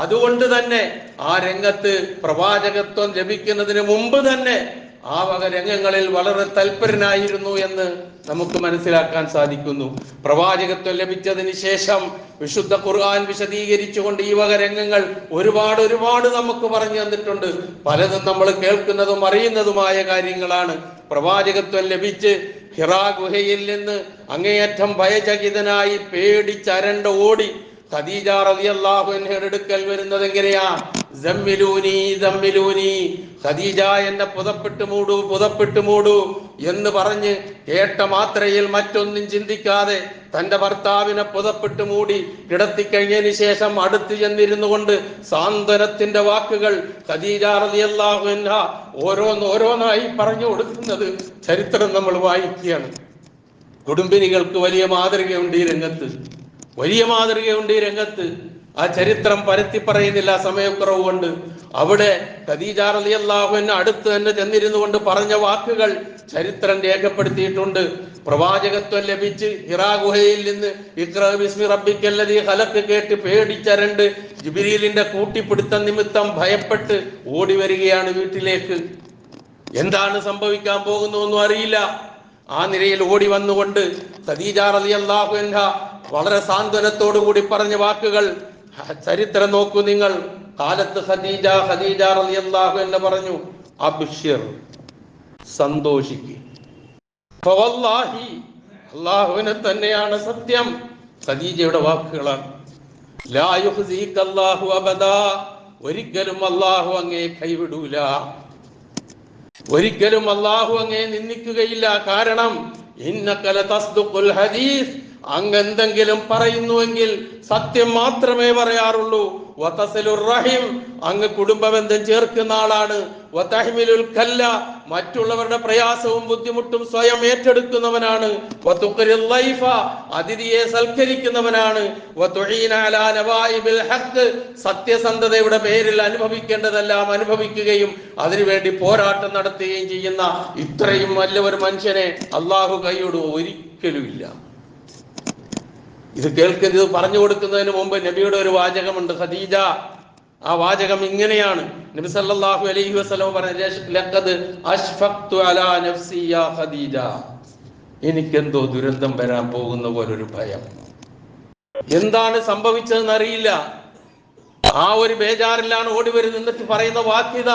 അതുകൊണ്ട് തന്നെ ആ രംഗത്ത് പ്രവാചകത്വം ലഭിക്കുന്നതിന് മുമ്പ് തന്നെ ആ വക രംഗങ്ങളിൽ വളരെ തൽപരനായിരുന്നു എന്ന് നമുക്ക് മനസ്സിലാക്കാൻ സാധിക്കുന്നു. പ്രവാചകത്വം ലഭിച്ചതിന് ശേഷം വിശുദ്ധ ഖുർആൻ വിശദീകരിച്ചുകൊണ്ട് ഈ വക രംഗങ്ങൾ ഒരുപാട് നമുക്ക് പറഞ്ഞു തന്നിട്ടുണ്ട്. പലതും നമ്മൾ കേൾക്കുന്നതും അറിയുന്നതുമായ കാര്യങ്ങളാണ്. പ്രവാചകത്വം ലഭിച്ച് ഹിറാ ഗുഹയിൽ നിന്ന് അങ്ങേയറ്റം ഭയചകിതനായി പേടിച്ചരണ്ട ഓടി ഖദീജ റളിയല്ലാഹു അൻഹയുടെ അടുക്കൽ വരുന്നത് എങ്ങനെയാ? സമ്മിലൂനി സമ്മിലൂനി, ഖദീജ എന്നെ പുതപ്പിട്ട് മൂടൂ എന്ന് പറഞ്ഞ് കേട്ട മാത്രയിൽ മറ്റൊന്നും ചിന്തിക്കാതെ തന്റെ ഭർത്താവിനെ പുതപ്പിട്ട് മൂടി കിടത്തിക്കഴിഞ്ഞതിന് ശേഷം അടുത്ത് ചെന്നിരുന്നു കൊണ്ട് സാന്ത്വനത്തിന്റെ വാക്കുകൾ ഖദീജ റളിയല്ലാഹു അൻഹ ഓരോന്നായി പറഞ്ഞു കൊടുക്കുന്നത് ചരിത്രം നമ്മൾ വായിക്കുകയാണ്. കുടുംബിനികൾക്ക് വലിയ മാതൃകയുണ്ട് ഈ രംഗത്ത്. ആ ചരിത്രം പരത്തി പറയുന്നില്ല സമയക്കുറവ് കൊണ്ട്. അവിടെ ഖദീജ റളിയല്ലാഹു അൻഹ അടുത്ത് തന്നെ ചെന്നിരുന്നു കൊണ്ട് പറഞ്ഞ വാക്കുകൾ ചരിത്രം രേഖപ്പെടുത്തിയിട്ടുണ്ട്. പ്രവാചകത്വം ലഭിച്ച് ഹിറാ ഗുഹയിൽ നിന്ന് ഇഖ്റാ ബിസ്മി റബ്ബിക്കല്ലദീ ഖലഖ് കേട്ട് പേടിച്ചരണ്ട് ജിബ്രീലിന്റെ കൂട്ടിപ്പിടുത്ത നിമിത്തം ഭയപ്പെട്ട് ഓടി വരികയാണ് വീട്ടിലേക്ക്. എന്താണ് സംഭവിക്കാൻ പോകുന്നതെന്നും അറിയില്ല. ആ നിലയിൽ ഓടി വന്നുകൊണ്ട് ഖദീജ റളിയല്ലാഹു അൻഹ വളരെ സാന്ത്വനത്തോടു കൂടി പറഞ്ഞ വാക്കുകൾ ചരിത്രം നോക്കൂ നിങ്ങൾ. കാലത്ത് ഖദീജ റളിയല്ലാഹു അൻഹ പറഞ്ഞു, അബ്ശിർ, സന്തോഷിക്കുക. ഫവല്ലാഹി, അല്ലാഹുവിനെ തന്നെയാണ് സത്യം. ഖദീജയുടെ വാക്കുകളാണ്. ലാ യുഖ്സിക അല്ലാഹു അബദാ, ഒരിക്കലും അല്ലാഹു അങ്ങയെ കൈവിടൂല, ഒരിക്കലും അല്ലാഹു അങ്ങയെ നിന്ദിക്കുകയില്ല. കാരണം ഇന്നക ലതസ്ദുഖുൽ ഹദീസ്, അങ്ങ് എന്തെങ്കിലും പറയുന്നുവെങ്കിൽ സത്യം മാത്രമേ പറയാറുള്ളൂ. വതസിലുർ റഹിം, അങ്ങ് കുടുംബബന്ധം ചേർക്കുന്ന ആളാണ്. വതഹ്മിലുൽ കല്ല, മറ്റുള്ളവരുടെ പ്രയാസവും ബുദ്ധിമുട്ടും സ്വയം ഏറ്റെടുക്കുന്നവനാണ്. വതുഖരിൽ ലൈഫ, അതിഥിയെ സൽക്കരിക്കുന്നവനാണ്. വതുഈന അലാ നവായിബിൽ ഹഖ്, സത്യസന്ധതയുടെ പേരിൽ അനുഭവിക്കേണ്ടതെല്ലാം അനുഭവിക്കുകയും അതിനുവേണ്ടി പോരാട്ടം നടത്തുകയും ചെയ്യുന്ന ഇത്രയും വലിയൊരു മനുഷ്യനെ അല്ലാഹു കൈവിടുവോ? ഒരിക്കലുമില്ല. ഇത് കേൾക്കുന്നത് പറഞ്ഞു കൊടുക്കുന്നതിന് മുമ്പ് നബിയുടെ ഒരു വാചകമുണ്ട്, ഖദീജ. ആ വാചകം ഇങ്ങനെയാണ്. നബി സല്ലല്ലാഹു അലൈഹി വസല്ലം പറഞ്ഞു, ലഖദ് അശ്ഫഖ്തു അലാ നഫ്സി യാ ഖദീജ, എനിക്കെന്തോ ദുരന്തം വരാൻ പോകുന്ന പോലൊരു ഭയം. എന്താണ് സംഭവിച്ചതെന്ന് അറിയില്ല. ആ ഒരു ബേജാറിലാണ് ഓടി വരുന്നത്. എന്നിട്ട് പറയുന്ന വാക്യത,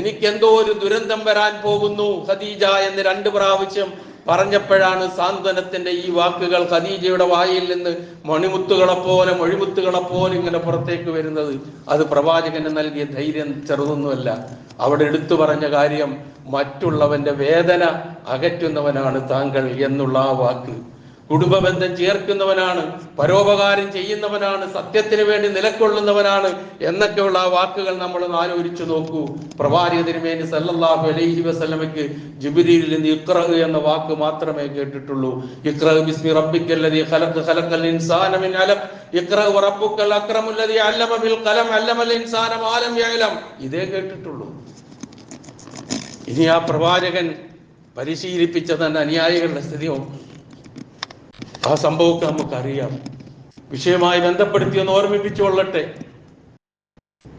എനിക്കെന്തോ ഒരു ദുരന്തം വരാൻ പോകുന്നു ഖദീജ എന്ന് 2 പ്രാവശ്യം പറഞ്ഞപ്പോഴാണ് സാന്ത്വനത്തിന്റെ ഈ വാക്കുകൾ ഖദീജയുടെ വായിൽ നിന്ന് മൊഴിമുത്തുകളെ പോലെ ഇങ്ങനെ പുറത്തേക്ക് വരുന്നത്. അത് പ്രവാചകന് നൽകിയ ധൈര്യം ചെറുതൊന്നുമല്ല. അവിടെ എടുത്തു പറഞ്ഞ കാര്യം, മറ്റുള്ളവന്റെ വേദന അകറ്റുന്നവനാണ് താങ്കൾ എന്നുള്ള ആ വാക്ക്. കുടുംബബന്ധം ചേർക്കുന്നവനാണ്, പരോപകാരം ചെയ്യുന്നവനാണ്, സത്യത്തിന് വേണ്ടി നിലകൊള്ളുന്നവനാണ് എന്നൊക്കെയുള്ള ആ വാക്കുകൾ നമ്മൾ ആലോചിച്ചു നോക്കൂ. പ്രവാചക തിരുമേനി സല്ലല്ലാഹു അലൈഹി വസല്ലമയ്ക്ക് ജിബ്രീലിൽ നിന്ന് ഇഖ്റ എന്ന വാക്ക് മാത്രമേ കേട്ടിട്ടുള്ളൂ. ഇഖ്റ ബിസ്മി റബ്ബിക്കല്ലദീ ഖലഖ് ഖലഖൽ ഇൻസാന മിൻ അലഖ് ഇഖ്റ വറബ്ബുക്കൽ അക്രമുല്ലദീ അല്ലമ ബിൽ ഖലം അല്ലമൽ ഇൻസാന മാ ലം യഅലം, ഇതേ കേട്ടിട്ടുള്ളൂ. ഇനി ആ പ്രവാചകൻ പരിശീലിപ്പിച്ച തന്നെ അനുയായികളുടെ സ്ഥിതി നോക്കും. ആ സംഭവമൊക്കെ നമുക്കറിയാം. വിഷയമായി ബന്ധപ്പെടുത്തി ഒന്ന് ഓർമ്മിപ്പിച്ചുകൊള്ളട്ടെ.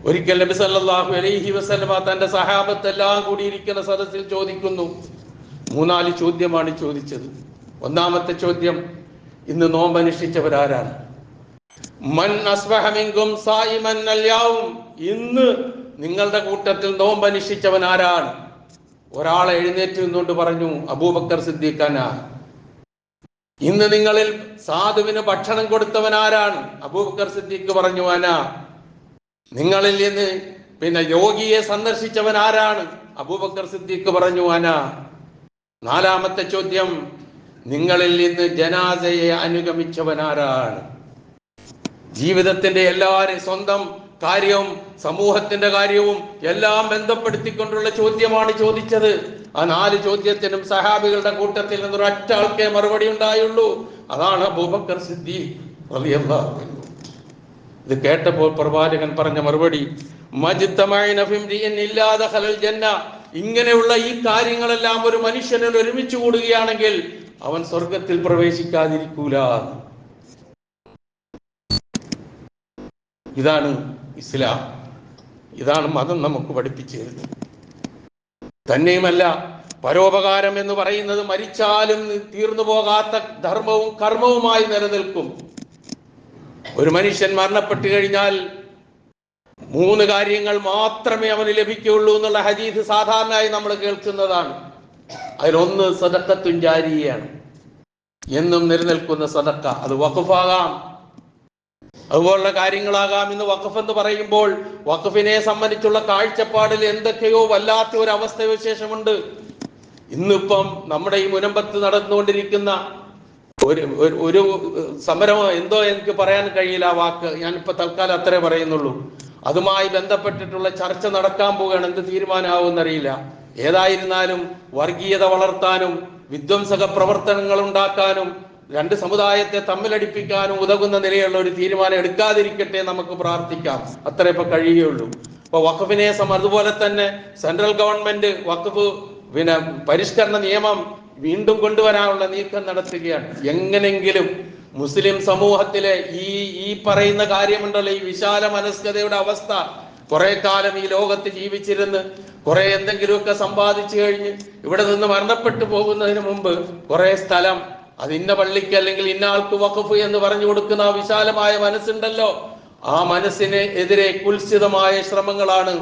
ഒരിക്കൽ നബി സല്ലല്ലാഹു അലൈഹി വസല്ലമ തന്റെ സഹാബത്തെല്ലാം കൂടിയിരിക്കുന്ന സദസ്സിൽ ചോദിക്കുന്നു. 3-4 ചോദ്യമാണ് ചോദിച്ചത്. ഒന്നാമത്തെ ചോദ്യം, ഇന്ന് നോമ്പനുഷ്ഠിച്ചവരാരാണ്? മൻ അസ്ബഹ മിൻകും സായിമൻ അൽയൗം, ഇന്ന് നിങ്ങളുടെ കൂട്ടത്തിൽ നോമ്പനുഷ്ഠിച്ചവൻ ആരാണ്? ഒരാളെ എഴുന്നേറ്റ് നിന്നുകൊണ്ട് പറഞ്ഞു, അബൂബക്കർ സിദ്ദീഖാന. ഇന്ന് നിങ്ങളിൽ സാധുവിന് ഭക്ഷണം കൊടുത്തവൻ ആരാണ്? അബൂബക്കർ സിദ്ദീഖ് പറഞ്ഞു, അനാ. നിങ്ങളിൽ നിന്ന് രോഗിയെ സന്ദർശിച്ചവൻ ആരാണ്? അബൂബക്കർ സിദ്ദീഖ് പറഞ്ഞു, അനാ. 4-മത്തെ ചോദ്യം, നിങ്ങളിൽ നിന്ന് ജനാസയെ അനുഗമിച്ചവൻ ആരാണ്? ജീവിതത്തിന്റെ എല്ലാവരും സ്വന്തം കാര്യവും സമൂഹത്തിന്റെ കാര്യവും എല്ലാം ബന്ധപ്പെടുത്തിക്കൊണ്ടുള്ള ചോദ്യമാണ് ചോദിച്ചത്. ആ 4 ചോദ്യത്തിനും സഹാബികളുടെ കൂട്ടത്തിൽ നിന്ന് ഒരൊറ്റ ആൾക്കേ മറുപടി ഉണ്ടായുള്ളൂ. അതാണ് അബൂബക്കർ സിദ്ദീഖ് റളിയല്ലാഹു അൻഹു. ഇത് കേട്ടപ്പോൾ പ്രവാചകൻ പറഞ്ഞ മറുപടി, മജ്തമഅന ഫിംരിഇൻ ഇല്ലാ ദഖലൽ ജന്ന. ഇങ്ങനെയുള്ള ഈ കാര്യങ്ങളെല്ലാം ഒരു മനുഷ്യനിൽ ഒരുമിച്ച് കൂടുകയാണെങ്കിൽ അവൻ സ്വർഗത്തിൽ പ്രവേശിക്കാതിരിക്കൂല. ഇതാണ് ഇസ്ലാം, ഇതാണ് മതം നമുക്ക് പഠിപ്പിച്ചു തരുന്നത്. തന്നെയുമല്ല, പരോപകാരം എന്ന് പറയുന്നത് മരിച്ചാലും തീർന്നു പോകാത്ത ധർമ്മവും കർമ്മവുമായി നിലനിൽക്കും. ഒരു മനുഷ്യൻ മരണപ്പെട്ടു കഴിഞ്ഞാൽ 3 കാര്യങ്ങൾ മാത്രമേ അവന് ലഭിക്കുകയുള്ളൂ എന്നുള്ള ഹദീസ് സാധാരണയായി നമ്മൾ കേൾക്കുന്നതാണ്. അതിലൊന്ന് സദഖത്തുൻ ജാരിയയാണ്, എന്നും നിലനിൽക്കുന്ന സദഖ. അത് വഖഫാകാം, അതുപോലുള്ള കാര്യങ്ങളാകാം. ഇന്ന് വഖഫ് എന്ന് പറയുമ്പോൾ വഖഫിനെ സംബന്ധിച്ചുള്ള കാഴ്ചപ്പാടിൽ എന്തൊക്കെയോ വല്ലാത്ത ഒരു അവസ്ഥവിശേഷമുണ്ട്. ഇന്നിപ്പം നമ്മുടെ ഈ മുനമ്പത്ത് നടന്നുകൊണ്ടിരിക്കുന്ന ഒരു സമരം എന്തോ എനിക്ക് പറയാൻ കഴിയില്ല ആ വാക്ക്, ഞാനിപ്പോ തൽക്കാലം അത്രേ പറയുന്നുള്ളൂ. അതുമായി ബന്ധപ്പെട്ടിട്ടുള്ള ചർച്ച നടക്കാൻ പോവുകയാണ്. എന്ത് തീരുമാനമാവുമെന്നറിയില്ല. ഏതായിരുന്നാലും വർഗീയത വളർത്താനും വിധ്വംസക പ്രവർത്തനങ്ങൾ ഉണ്ടാക്കാനും രണ്ട് സമുദായത്തെ തമ്മിലടിപ്പിക്കാനും ഉതകുന്ന നിലയുള്ള ഒരു തീരുമാനം എടുക്കാതിരിക്കട്ടെ, നമുക്ക് പ്രാർത്ഥിക്കാം. അത്രേ ഇപ്പൊ കഴിയുകയുള്ളൂ. ഇപ്പൊ വഖഫിനെ അതുപോലെ തന്നെ സെൻട്രൽ ഗവൺമെന്റ് വഖഫ് പരിഷ്കരണ നിയമം വീണ്ടും കൊണ്ടുവരാനുള്ള നീക്കം നടത്തുകയാണ്. എങ്ങനെങ്കിലും മുസ്ലിം സമൂഹത്തിലെ ഈ പറയുന്ന കാര്യമുണ്ടല്ലോ, ഈ വിശാല മനസ്കതയുടെ അവസ്ഥ, കുറെ കാലം ഈ ലോകത്ത് ജീവിച്ചിരുന്ന് കുറെ എന്തെങ്കിലുമൊക്കെ സമ്പാദിച്ചു കഴിഞ്ഞ് ഇവിടെ നിന്ന് മരണപ്പെട്ടു പോകുന്നതിന് മുമ്പ് കുറെ സ്ഥലം അത് ഇന്ന പള്ളിക്ക് അല്ലെങ്കിൽ ഇന്ന ആൾക്ക് വഖഫ് എന്ന് പറഞ്ഞു കൊടുക്കുന്ന ആ വിശാലമായ മനസ്സുണ്ടല്ലോ, ആ മനസ്സിന് എതിരെ കുൽസിതമായ ശ്രമങ്ങളാണ്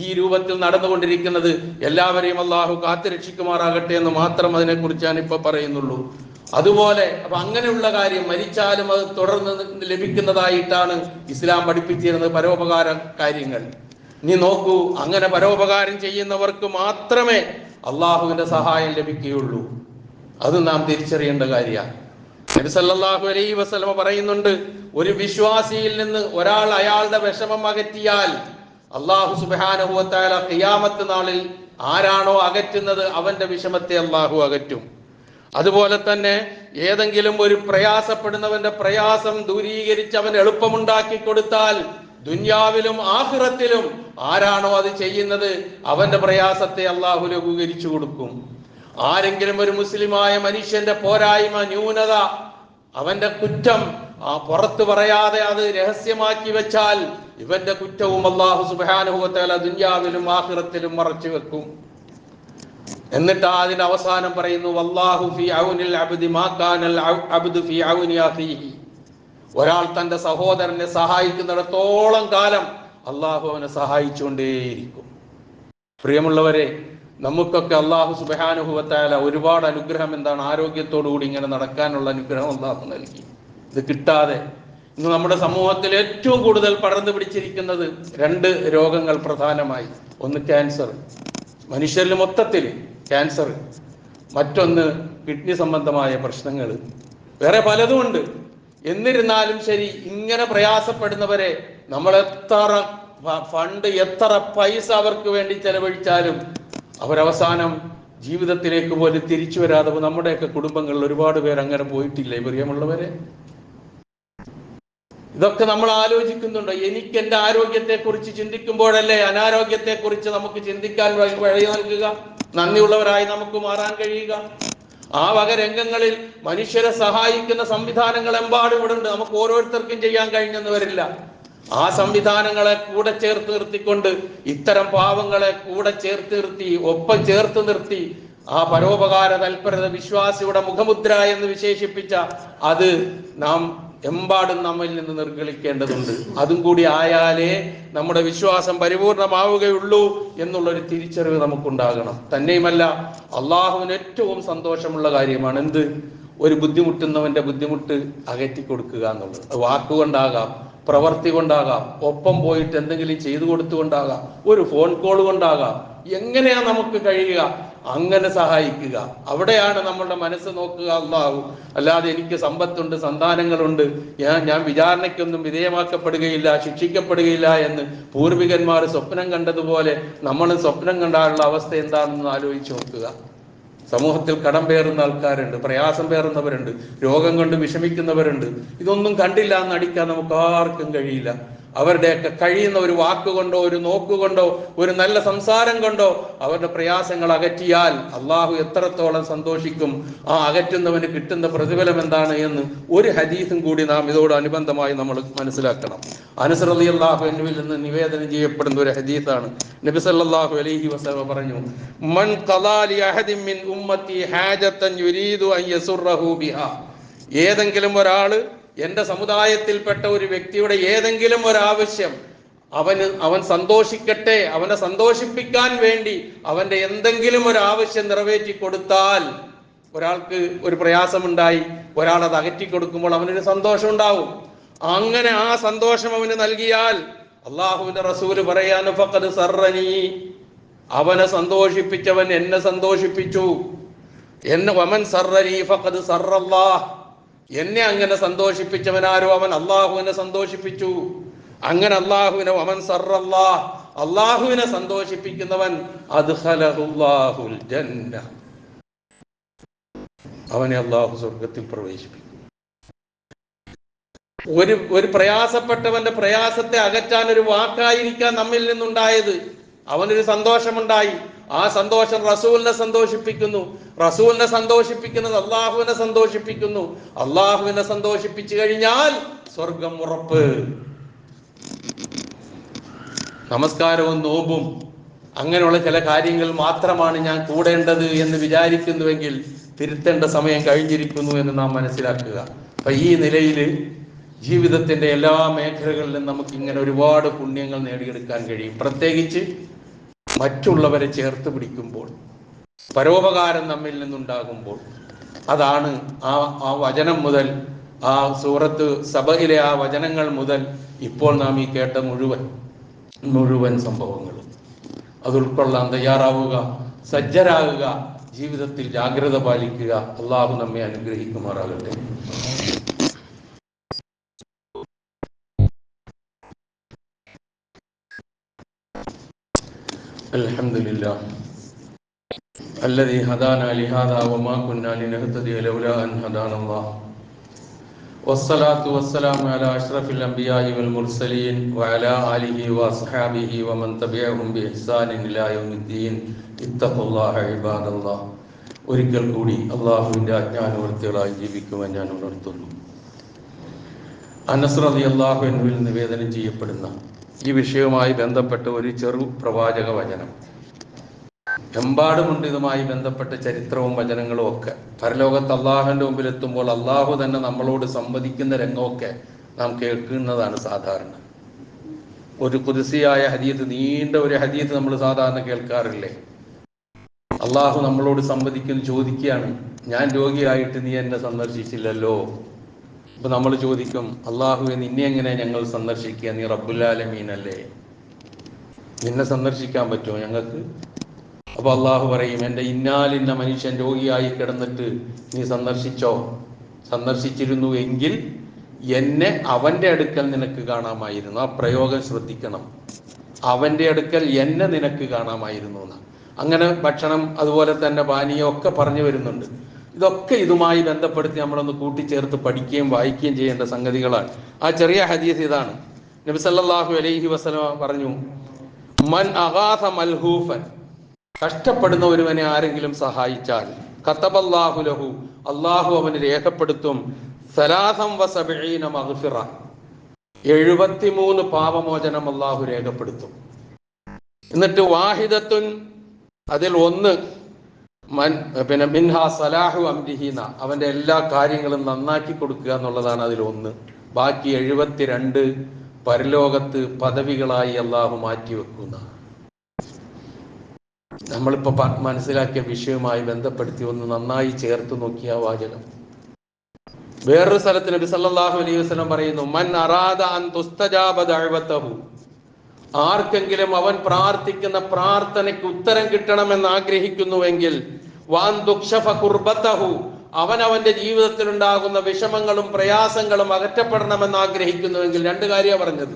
ഈ രൂപത്തിൽ നടന്നുകൊണ്ടിരിക്കുന്നത്. എല്ലാവരെയും അള്ളാഹു കാത്തുരക്ഷിക്കുമാറാകട്ടെ എന്ന് മാത്രം അതിനെക്കുറിച്ച് ഞാൻ ഇപ്പൊ പറയുന്നുള്ളൂ. അതുപോലെ അപ്പൊ അങ്ങനെയുള്ള കാര്യം മരിച്ചാലും അത് തുടർന്ന് ലഭിക്കുന്നതായിട്ടാണ് ഇസ്ലാം പഠിപ്പിച്ചിരുന്നത്, പരോപകാര കാര്യങ്ങൾ. നീ നോക്കൂ, അങ്ങനെ പരോപകാരം ചെയ്യുന്നവർക്ക് മാത്രമേ അള്ളാഹുവിന്റെ സഹായം ലഭിക്കുകയുള്ളൂ. അത് നാം തിരിച്ചറിയേണ്ട കാര്യമാണ്. നബി സല്ലല്ലാഹു അലൈഹി വസല്ലമ പറയുന്നുണ്ട്, ഒരു വിശ്വാസിയിൽ നിന്ന് ഒരാൾ അയാളുടെ വിഷമം അകറ്റിയാൽ അള്ളാഹു സുബ്ഹാനഹു വ തആല ഖിയാമത്ത് നാളിൽ ആരാണോ അകറ്റുന്നത് അവന്റെ വിഷമത്തെ അള്ളാഹു അകറ്റും. അതുപോലെ തന്നെ ഏതെങ്കിലും ഒരു പ്രയാസപ്പെടുന്നവന്റെ പ്രയാസം ദൂരീകരിച്ച് അവൻ എളുപ്പമുണ്ടാക്കി കൊടുത്താൽ ദുനിയാവിലും ആഖിറത്തിലും ആരാണോ അത് ചെയ്യുന്നത് അവന്റെ പ്രയാസത്തെ അള്ളാഹു ലഘൂകരിച്ചു കൊടുക്കും. ആരെങ്കിലും ഒരു മുസ്ലിമായ മനുഷ്യന്റെ പോരായ്മ, ന്യൂനത, അവന്റെ കുറ്റം പുറത്തു പറയാതെ അത് രഹസ്യമാക്കി വെച്ചാൽ ഇവന്റെ കുറ്റവും അല്ലാഹു സുബ്ഹാനഹു വ തആല ദുനിയാവിലും ആഖിറത്തിലും മറച്ചു വെക്കും. എന്നിട്ട് അതിന്റെ അവസാനം പറയുന്നു, വല്ലാഹു ഫീ ഔനിൽ അബ്ദി മാ കാനൽ അബ്ദു ഫീ ഔനി അഖീഹി. ഒരാൾ തന്റെ സഹോദരനെ സഹായിക്കുന്നിടത്തോളം കാലം അള്ളാഹു അവനെ സഹായിച്ചുകൊണ്ടേയിരിക്കും. പ്രിയമുള്ളവരെ, നമുക്കൊക്കെ അള്ളാഹു സുബ്ഹാനഹു വ തആല ഒരുപാട് അനുഗ്രഹം, എന്താണ്, ആരോഗ്യത്തോടു കൂടി ഇങ്ങനെ നടക്കാനുള്ള അനുഗ്രഹം അള്ളാഹു നൽകി. ഇത് കിട്ടാതെ ഇന്ന് നമ്മുടെ സമൂഹത്തിൽ ഏറ്റവും കൂടുതൽ പടർന്നു പിടിച്ചിരിക്കുന്നത് രണ്ട് രോഗങ്ങൾ പ്രധാനമായി. ഒന്ന് ക്യാൻസർ, മനുഷ്യരിൽ മൊത്തത്തിൽ ക്യാൻസർ. മറ്റൊന്ന് കിഡ്നി സംബന്ധമായ പ്രശ്നങ്ങൾ. വേറെ പലതും ഉണ്ട്. എന്നിരുന്നാലും ശരി, ഇങ്ങനെ പ്രയാസപ്പെടുന്നവരെ നമ്മൾ എത്ര ഫണ്ട്, എത്ര പൈസ അവർക്ക് വേണ്ടി ചെലവഴിച്ചാലും അവരവസാനം ജീവിതത്തിലേക്ക് പോലും തിരിച്ചു വരാതെ നമ്മുടെയൊക്കെ കുടുംബങ്ങളിൽ ഒരുപാട് പേർ അങ്ങനെ പോയിട്ടില്ലേ പ്രിയമുള്ളവരെ? ഇതൊക്കെ നമ്മൾ ആലോചിക്കുന്നുണ്ടോ? എനിക്ക് എൻ്റെ ആരോഗ്യത്തെ കുറിച്ച് ചിന്തിക്കുമ്പോഴല്ലേ അനാരോഗ്യത്തെ കുറിച്ച് നമുക്ക് ചിന്തിക്കാൻ വഴി നൽകുക, നന്ദിയുള്ളവരായി നമുക്ക് മാറാൻ കഴിയുക. ആ വക രംഗങ്ങളിൽ മനുഷ്യരെ സഹായിക്കുന്ന സംവിധാനങ്ങൾ എമ്പാടും ഇവിടെ ഉണ്ട്. നമുക്ക് ഓരോരുത്തർക്കും ചെയ്യാൻ കഴിഞ്ഞെന്ന് വരില്ല. ആ സംവിധാനങ്ങളെ കൂടെ ചേർത്ത് നിർത്തിക്കൊണ്ട്, ഇത്തരം പാവങ്ങളെ കൂടെ ചേർത്ത് നിർത്തി, ഒപ്പം ചേർത്ത് നിർത്തി, ആ പരോപകാര തൽപരത വിശ്വാസിയുടെ മുഖമുദ്ര എന്ന് വിശേഷിപ്പിച്ച അത് നാം എമ്പാടും നമ്മിൽ നിന്ന് നിർഗളിക്കേണ്ടതുണ്ട്. അതും കൂടി ആയാലേ നമ്മുടെ വിശ്വാസം പരിപൂർണമാവുകയുള്ളൂ എന്നുള്ളൊരു തിരിച്ചറിവ് നമുക്കുണ്ടാകണം. തന്നെയുമല്ല, അള്ളാഹുവിന് ഏറ്റവും സന്തോഷമുള്ള കാര്യമാണ് എന്ത്? ഒരു ബുദ്ധിമുട്ടുന്നവന്റെ ബുദ്ധിമുട്ട് അകറ്റി കൊടുക്കുക എന്നുള്ളത്. വാക്കുകൊണ്ടാകാം, പ്രവർത്തി കൊണ്ടാകാം, ഒപ്പം പോയിട്ട് എന്തെങ്കിലും ചെയ്തു കൊടുത്തുകൊണ്ടാകാം, ഒരു ഫോൺ കോൾ കൊണ്ടാകാം. എങ്ങനെയാ നമുക്ക് കഴിയുക അങ്ങനെ സഹായിക്കുക. അവിടെയാണ് നമ്മളുടെ മനസ്സ് നോക്കുക അല്ലാഹു. അല്ലാതെ എനിക്ക് സമ്പത്തുണ്ട്, സന്താനങ്ങളുണ്ട്, ഞാൻ വിചാരണയ്ക്കൊന്നും വിധേയമാക്കപ്പെടുകയില്ല, ശിക്ഷിക്കപ്പെടുകയില്ല എന്ന് പൂർവികന്മാർ സ്വപ്നം കണ്ടതുപോലെ നമ്മൾ സ്വപ്നം കണ്ടാലുള്ള അവസ്ഥ എന്താണെന്ന് ആലോചിച്ച് നോക്കുക. സമൂഹത്തിൽ കടം പേറുന്ന ആൾക്കാരുണ്ട്, പ്രയാസം പേറുന്നവരുണ്ട്, രോഗം കൊണ്ട് വിഷമിക്കുന്നവരുണ്ട്. ഇതൊന്നും കണ്ടില്ല എന്ന് അടിക്കാൻ നമുക്ക് ആർക്കും കഴിയില്ല. അവരുടെയൊക്കെ കഴിയുന്ന ഒരു വാക്കുകൊണ്ടോ ഒരു നോക്കുകൊണ്ടോ ഒരു നല്ല സംസാരം കൊണ്ടോ അവരുടെ പ്രയാസങ്ങൾ അകറ്റിയാൽ അള്ളാഹു എത്രത്തോളം സന്തോഷിക്കും. ആ അകറ്റുന്നവന് കിട്ടുന്ന പ്രതിഫലം എന്താണ് എന്ന് ഒരു ഹദീസും കൂടി നാം ഇതോടനുബന്ധമായി നമ്മൾ മനസ്സിലാക്കണം. അനസ് റളിയല്ലാഹു അൻഹുവിൽ നിന്ന് നിവേദനം ചെയ്യപ്പെടുന്ന ഒരു ഹദീസാണ്. നബി സല്ലല്ലാഹു അലൈഹി വസല്ലം പറഞ്ഞു, മൻ ഖലാ ലി അഹദിൻ മിൻ ഉമ്മത്തി ഹാജതൻ യുരീദു അൻ യസുറഹു ബിഹാ. ഏതെങ്കിലും ഒരാള്, എന്റെ സമുദായത്തിൽപ്പെട്ട ഒരു വ്യക്തിയുടെ ഏതെങ്കിലും ഒരാവശ്യം അവൻ സന്തോഷിക്കട്ടെ, അവനെ സന്തോഷിപ്പിക്കാൻ വേണ്ടി അവന്റെ എന്തെങ്കിലും ഒരു ആവശ്യം നിറവേറ്റി കൊടുത്താൽ, ഒരാൾക്ക് ഒരു പ്രയാസമുണ്ടായി, ഒരാൾ അത് അകറ്റി കൊടുക്കുമ്പോൾ അവനൊരു സന്തോഷം ഉണ്ടാവും. അങ്ങനെ ആ സന്തോഷം അവന് നൽകിയാൽ അള്ളാഹുവിന്റെ റസൂല് പറയാൻ ഫഖദ് സർറനി, അവനെ സന്തോഷിപ്പിച്ചവൻ എന്നെ സന്തോഷിപ്പിച്ചു. എന്നെ വമൻ സർറനി ഫഖദ് സർറല്ലാഹ്, എന്നെ അങ്ങനെ സന്തോഷിപ്പിച്ചവനാരോ അവൻ അള്ളാഹുവിനെ സന്തോഷിപ്പിച്ചു. അങ്ങനെ അള്ളാഹുവിനെ വമൻ സർറല്ലാഹ്, അള്ളാഹുവിനെ സന്തോഷിപ്പിക്കുന്നവൻ അദ്ഖലഹുല്ലാഹുൽ ജന്ന, അവനെ അള്ളാഹു സ്വർഗത്തിൽ പ്രവേശിപ്പിക്കും. ഒരു പ്രയാസപ്പെട്ടവന്റെ പ്രയാസത്തെ അകറ്റാൻ ഒരു വാക്കായിരിക്കാം നമ്മിൽ നിന്നുണ്ടായത്. അവനൊരു സന്തോഷമുണ്ടായി, ആ സന്തോഷം റസൂലിനെ സന്തോഷിപ്പിക്കുന്നു, റസൂലിനെ സന്തോഷിപ്പിക്കുന്നത് അള്ളാഹുവിനെ സന്തോഷിപ്പിക്കുന്നു, അള്ളാഹുവിനെ സന്തോഷിപ്പിച്ചു കഴിഞ്ഞാൽ സ്വർഗം ഉറപ്പ്. നമസ്കാരവും നോമ്പും അങ്ങനെയുള്ള ചില കാര്യങ്ങൾ മാത്രമാണ് ഞാൻ കൂടേണ്ടത് എന്ന് വിചാരിക്കുന്നുവെങ്കിൽ തിരുത്തേണ്ട സമയം കഴിഞ്ഞിരിക്കുന്നു എന്ന് നാം മനസ്സിലാക്കുക. അപ്പൊ ഈ നിലയിൽ ജീവിതത്തിന്റെ എല്ലാ മേഖലകളിലും നമുക്ക് ഇങ്ങനെ ഒരുപാട് പുണ്യങ്ങൾ നേടിയെടുക്കാൻ കഴിയും. പ്രത്യേകിച്ച് മറ്റുള്ളവരെ ചേർത്ത് പിടിക്കുമ്പോൾ, പരോപകാരം നമ്മിൽ നിന്നുണ്ടാകുമ്പോൾ. അതാണ് ആ വചനം മുതൽ, ആ സൂറത്ത് സബയിലെ ആ വചനങ്ങൾ മുതൽ ഇപ്പോൾ നാം ഈ കേട്ട മുഴുവൻ സംഭവങ്ങളും അത് ഉൾക്കൊള്ളാൻ തയ്യാറാവുക, സജ്ജരാകുക, ജീവിതത്തിൽ ജാഗ്രത പാലിക്കുക. അള്ളാഹു നമ്മെ അനുഗ്രഹിക്കുമാറാകട്ടെ. അൽഹംദുലില്ലാഹ് അല്ലദീ ഹദാനാ ലിഹാദാ വമാ കുന്നാ ലിനഹ്തദിയ ലൗലാ അൻ ഹദാനല്ലാഹ് വസ്സലാത്തു വസ്സലാമു അലാ അഷ്റഫിൽ അംബിയാഇ വൽ മുർസലീൻ വഅലാ ആലിഹി വഅസ്ഹാബിഹി വമൻ തബിഅഹും ബിഇഹ്സാനിൻ ഇലാ യൗമിദ്ദീൻ. ഇത്തഖുല്ലാഹ ഇബാദല്ലാഹ്. ഒരിക്കൽ കൂടി അള്ളാഹുവിൻ്റെ അജ്ഞാനവർത്തികളായി ജീവിക്കുവാൻ ഞാൻ ഉണർത്തുന്നു. അനസ് റളിയല്ലാഹു അൻഹുവിൽ നിവേദനം ചെയ്യപ്പെടുന്ന ഈ വിഷയവുമായി ബന്ധപ്പെട്ട ഒരു ചെറു പ്രവാചക വചനം. എമ്പാടുമുണ്ട് ഇതുമായി ബന്ധപ്പെട്ട ചരിത്രവും വചനങ്ങളും ഒക്കെ. പരലോകത്ത് അള്ളാഹുവിൻ്റെ മുമ്പിൽ എത്തുമ്പോൾ അള്ളാഹു തന്നെ നമ്മളോട് സംവദിക്കുന്ന രംഗമൊക്കെ നാം കേൾക്കുന്നതാണ് സാധാരണ. ഒരു ഖുദ്സിയായ ഹദീത്ത്, നീണ്ട ഒരു ഹദീത്ത് നമ്മൾ സാധാരണ കേൾക്കാറില്ലേ? അള്ളാഹു നമ്മളോട് സംവദിക്കുന്നു, ചോദിക്കുകയാണ്, ഞാൻ രോഗിയായിട്ട് നീ എന്നെ സന്ദർശിച്ചില്ലല്ലോ. അപ്പൊ നമ്മൾ ചോദിക്കും, അള്ളാഹുവെ നിന്നെ എങ്ങനെ ഞങ്ങൾ സന്ദർശിക്കുക? നീ റബ്ബുൽ ആലമീൻ അല്ലേ, നിന്നെ സന്ദർശിക്കാൻ പറ്റുമോ ഞങ്ങൾക്ക്? അപ്പൊ അള്ളാഹു പറയും, എൻ്റെ ഇന്നാലിന്ന മനുഷ്യൻ രോഗിയായി കിടന്നിട്ട് നീ സന്ദർശിച്ചിരുന്നു എങ്കിൽ എന്നെ അവൻ്റെ അടുക്കൽ നിനക്ക് കാണാമായിരുന്നു. ആ പ്രയോഗം ശ്രദ്ധിക്കണം. അവൻ്റെ അടുക്കൽ എന്നെ നിനക്ക് കാണാമായിരുന്നു എന്ന്. അങ്ങനെ ഭക്ഷണം, അതുപോലെ തന്നെ പാനീയം ഒക്കെ പറഞ്ഞു വരുന്നുണ്ട്. ഇതൊക്കെ ഇതുമായി ബന്ധപ്പെടുത്തി നമ്മളൊന്ന് കൂട്ടിച്ചേർത്ത് പഠിക്കുകയും വായിക്കുകയും ചെയ്യേണ്ട സംഗതികളാണ്. ആ ചെറിയ ഹദീസ് ഇതാണ്. നബി സല്ലല്ലാഹു അലൈഹി വസല്ലം പറഞ്ഞു, മൻ അഗാഥ മൽഹൂഫൻ, കഷ്ടപ്പെടുന്ന ഒരുവനെ ആരെങ്കിലും സഹായിച്ചാൽ, കതബല്ലാഹു ലഹു, അള്ളാഹു അവന് രേഖപ്പെടുത്തും, സലാസം വസബഈന മഗ്ഫിറ, 73 പാപമോചനം അള്ളാഹു രേഖപ്പെടുത്തും. എന്നിട്ട് വാഹിദത്തുൻ, അതിൽ ഒന്ന്, മിൻഹാ സലാഹു അംരിഹിന, അവന്റെ എല്ലാ കാര്യങ്ങളും നന്നാക്കി കൊടുക്കുക എന്നുള്ളതാണ് അതിൽ ഒന്ന്. ബാക്കി 72 പരലോകത്ത് പദവികളായി അള്ളാഹു മാറ്റിവെക്കുന്ന. നമ്മളിപ്പോ മനസ്സിലാക്കിയ വിഷയവുമായി ബന്ധപ്പെടുത്തി ഒന്ന് നന്നായി ചേർത്ത് നോക്കിയ വാചകം. വേറൊരു സ്ഥലത്ത് നബി സല്ലല്ലാഹു അലൈഹി വസല്ലം പറയുന്നു, മൻ അറാദ അൻ തുസ്തജാബ ദഅവതഹു, ആർക്കെങ്കിലും അവൻ പ്രാർത്ഥിക്കുന്ന പ്രാർത്ഥനയ്ക്ക് ഉത്തരം കിട്ടണമെന്ന് ആഗ്രഹിക്കുന്നുവെങ്കിൽ, വാൻ ദുക്ഷഫ ഖുർബതഹു, അവൻ അവന്റെ ജീവിതത്തിൽ ഉണ്ടാകുന്ന വിഷമങ്ങളും പ്രയാസങ്ങളും അകറ്റപ്പെടണമെന്ന് ആഗ്രഹിക്കുന്നുവെങ്കിൽ, 2 കാര്യമാണ് പറഞ്ഞത്.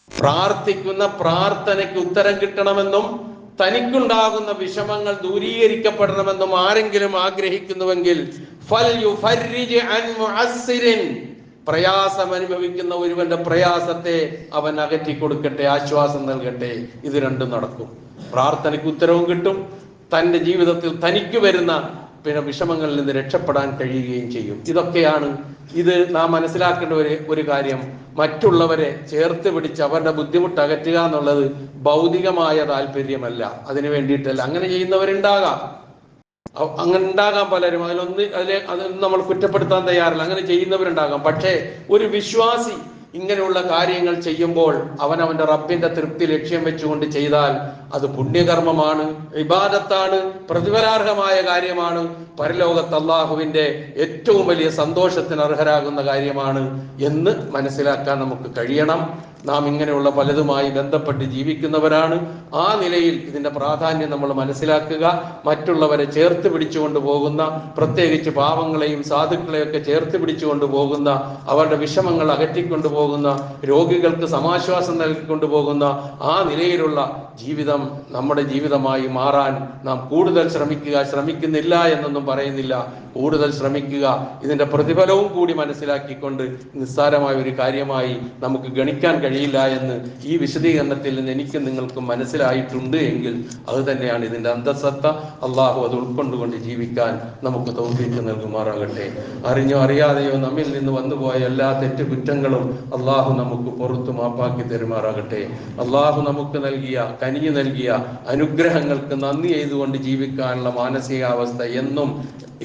പ്രാർത്ഥിക്കുന്ന പ്രാർത്ഥനയ്ക്ക് ഉത്തരം കിട്ടണമെന്നും തനിക്കുണ്ടാകുന്ന വിഷമങ്ങൾ ദൂരീകരിക്കപ്പെടണമെന്നും ആരെങ്കിലും ആഗ്രഹിക്കുന്നുവെങ്കിൽ, ഫൽയുഫർരിജ് അൻ മുഅസ്സിരിൻ, പ്രയാസം അനുഭവിക്കുന്ന ഒരുവന്റെ പ്രയാസത്തെ അവൻ അകറ്റി കൊടുക്കട്ടെ, ആശ്വാസം നൽകട്ടെ. ഇത് രണ്ടും നടക്കും. പ്രാർത്ഥനയ്ക്ക് ഉത്തരവും കിട്ടും, തൻ്റെ ജീവിതത്തിൽ തനിക്ക് വരുന്ന വിഷമങ്ങളിൽ നിന്ന് രക്ഷപ്പെടാൻ കഴിയുകയും ചെയ്യും. ഇതൊക്കെയാണ് ഇത് നാം മനസ്സിലാക്കേണ്ട ഒരു കാര്യം. മറ്റുള്ളവരെ ചേർത്ത് പിടിച്ച് അവരുടെ ബുദ്ധിമുട്ട് അകറ്റുക എന്നുള്ളത് ഭൗതികമായ താല്പര്യമല്ല, അതിനു വേണ്ടിയിട്ടല്ല. അങ്ങനെ ചെയ്യുന്നവരുണ്ടാകാം, അങ്ങനെ ഉണ്ടാകാം പലരും. അതൊന്നും നമ്മൾ കുറ്റപ്പെടുത്താൻ തയ്യാറില്ല. അങ്ങനെ ചെയ്യുന്നവരുണ്ടാകാം. പക്ഷേ ഒരു വിശ്വാസി ഇങ്ങനെയുള്ള കാര്യങ്ങൾ ചെയ്യുമ്പോൾ അവനവന്റെ റബ്ബിന്റെ തൃപ്തി ലക്ഷ്യം വെച്ചുകൊണ്ട് ചെയ്താൽ അത് പുണ്യകർമ്മമാണ്, ഇബാദത്താണ്, പ്രതിഫലാർഹമായ കാര്യമാണ്, പരലോകത്ത് അല്ലാഹുവിന്റെ ഏറ്റവും വലിയ സന്തോഷത്തിന് അർഹരാകുന്ന കാര്യമാണ് എന്ന് മനസ്സിലാക്കാൻ നമുക്ക് കഴിയണം. നാം ഇങ്ങനെയുള്ള പലതുമായി ബന്ധപ്പെട്ട് ജീവിക്കുന്നവരാണ്. ആ നിലയിൽ ഇതിന്റെ പ്രാധാന്യം നമ്മൾ മനസ്സിലാക്കുക. മറ്റുള്ളവരെ ചേർത്ത് പിടിച്ചുകൊണ്ട് പോകുന്ന, പ്രത്യേകിച്ച് പാവങ്ങളെയും സാധുക്കളെയൊക്കെ ചേർത്ത് പിടിച്ചുകൊണ്ട് പോകുന്ന, അവരുടെ വിഷമങ്ങൾ അകറ്റിക്കൊണ്ടു പോകുന്ന, രോഗികൾക്ക് സമാശ്വാസം നൽകിക്കൊണ്ടു പോകുന്ന ആ നിലയിലുള്ള ജീവിതം നമ്മുടെ ജീവിതമായി മാറാൻ നാം കൂടുതൽ ശ്രമിക്കുന്നില്ല എന്നൊന്നും പറയുന്നില്ല, കൂടുതൽ ശ്രമിക്കുക. ഇതിന്റെ പ്രതിഫലവും കൂടി മനസ്സിലാക്കിക്കൊണ്ട് നിസ്സാരമായ ഒരു കാര്യമായി നമുക്ക് ഗണിക്കാൻ കഴിയില്ല എന്ന് ഈ വിശദീകരണത്തിൽ നിന്ന് എനിക്കും നിങ്ങൾക്കും മനസ്സിലായിട്ടുണ്ട് എങ്കിൽ അത് തന്നെയാണ് ഇതിന്റെ അന്തസത്ത. അള്ളാഹു അത് ഉൾക്കൊണ്ടുകൊണ്ട് ജീവിക്കാൻ നമുക്ക് തൗഫീഖ് നൽകുമാറാകട്ടെ. അറിഞ്ഞോ അറിയാതെയോ നമ്മിൽ നിന്ന് വന്നുപോയ എല്ലാ തെറ്റുകുറ്റങ്ങളും അള്ളാഹു നമുക്ക് പുറത്തു മാപ്പാക്കി തരുമാറാകട്ടെ. അള്ളാഹു നമുക്ക് കനിഞ്ഞു നൽകിയ അനുഗ്രഹങ്ങൾക്ക് നന്ദി ചെയ്തുകൊണ്ട് ജീവിക്കാനുള്ള മാനസികാവസ്ഥ എന്നും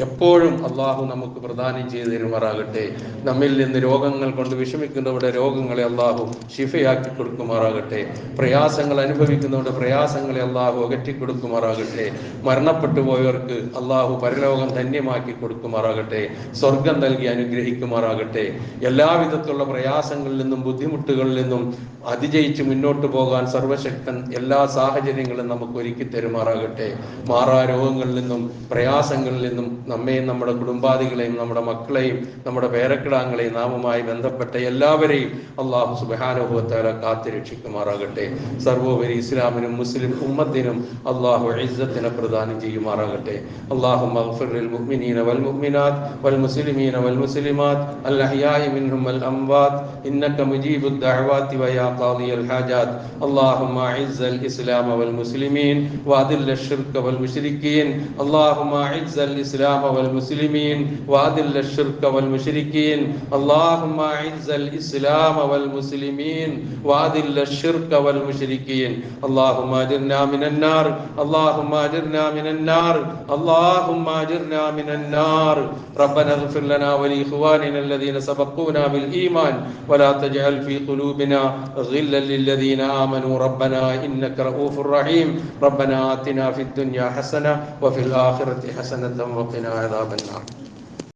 എപ്പോഴും അള്ളാഹു നമുക്ക് പ്രദാനം ചെയ്തു തരുമാറാകട്ടെ. നമ്മിൽ നിന്ന് രോഗങ്ങൾ കൊണ്ട് വിഷമിക്കുന്നവരുടെ രോഗങ്ങളെ അള്ളാഹു ശിഫയാക്കി കൊടുക്കുമാറാകട്ടെ. പ്രയാസങ്ങൾ അനുഭവിക്കുന്നവരുടെ പ്രയാസങ്ങളെ അള്ളാഹു അകറ്റിക്കൊടുക്കുമാറാകട്ടെ. മരണപ്പെട്ടു പോയവർക്ക് അള്ളാഹു പരലോകം ധന്യമാക്കി കൊടുക്കുമാറാകട്ടെ. സ്വർഗം നൽകി അനുഗ്രഹിക്കുമാറാകട്ടെ. എല്ലാവിധത്തിലുള്ള പ്രയാസങ്ങളിൽ നിന്നും ബുദ്ധിമുട്ടുകളിൽ നിന്നും അതിജയിച്ച് മുന്നോട്ട് പോകാൻ സർവശക്തൻ എല്ലാ സാഹചര്യങ്ങളും നമുക്ക് ഒരുക്കി തരുമാറാകട്ടെ. മാറാ രോഗങ്ങളിൽ നിന്നും പ്രയാസങ്ങളിൽ നിന്നും നമ്മെയും നമ്മുടെ കുടുംബാദികളെയും നമ്മുടെ മക്കളെയും നമ്മുടെ പേരക്കിടാങ്ങളെയും നാമുമായി ബന്ധപ്പെട്ട എല്ലാവരെയും അള്ളാഹു സുബ്ഹാനഹു വ തആല കാത്തു രക്ഷിക്കുമാറാകട്ടെ. സർവോപരി ഇസ്ലാമിനും മുസ്ലിം ഉമ്മത്തിനും അള്ളാഹു ഇസ്സത്തിനെ പ്രദാനം ചെയ്യുമാറാകട്ടെ. അല്ലാഹുമ്മ ഗ്ഫിർ ലിൽ മുഅ്മിനീന വൽ മുഅ്മിനാത്ത് വൽ മുസ്ലിമീന വൽ മുസ്ലിമാത്ത് അൽ അഹ്യാഇ മിൻഹും വൽ അംവാത്ത് ഇന്നക മുജീബുദ് ദഅവാതി വ യാ ഖാദിയൽ ഹാജാത്ത്. അല്ലാഹുമ്മ അഇസ്സൽ ഇസ്ലാമ വൽ മുസ്ലിമീൻ വഅദിൽ അശ്ശിർക വൽ മുശ്രിക്കീൻ. അല്ലാഹുമ്മ അഇസ്സൽ الإسلام والمسلمين وأذل الشرك والمشركين. اللهم أعز الإسلام والمسلمين وأذل الشرك والمشركين. اللهم أجرنا من النار. اللهم أجرنا من النار. اللهم أجرنا من النار. ربنا اغفر لنا ولإخواننا الذين سبقونا بالإيمان ولا تجعل في قلوبنا غلا للذين آمنوا ربنا إنك رؤوف رحيم. ربنا آتنا في الدنيا حسنة وفي الآخرة حسنة وقنا عذاب النار.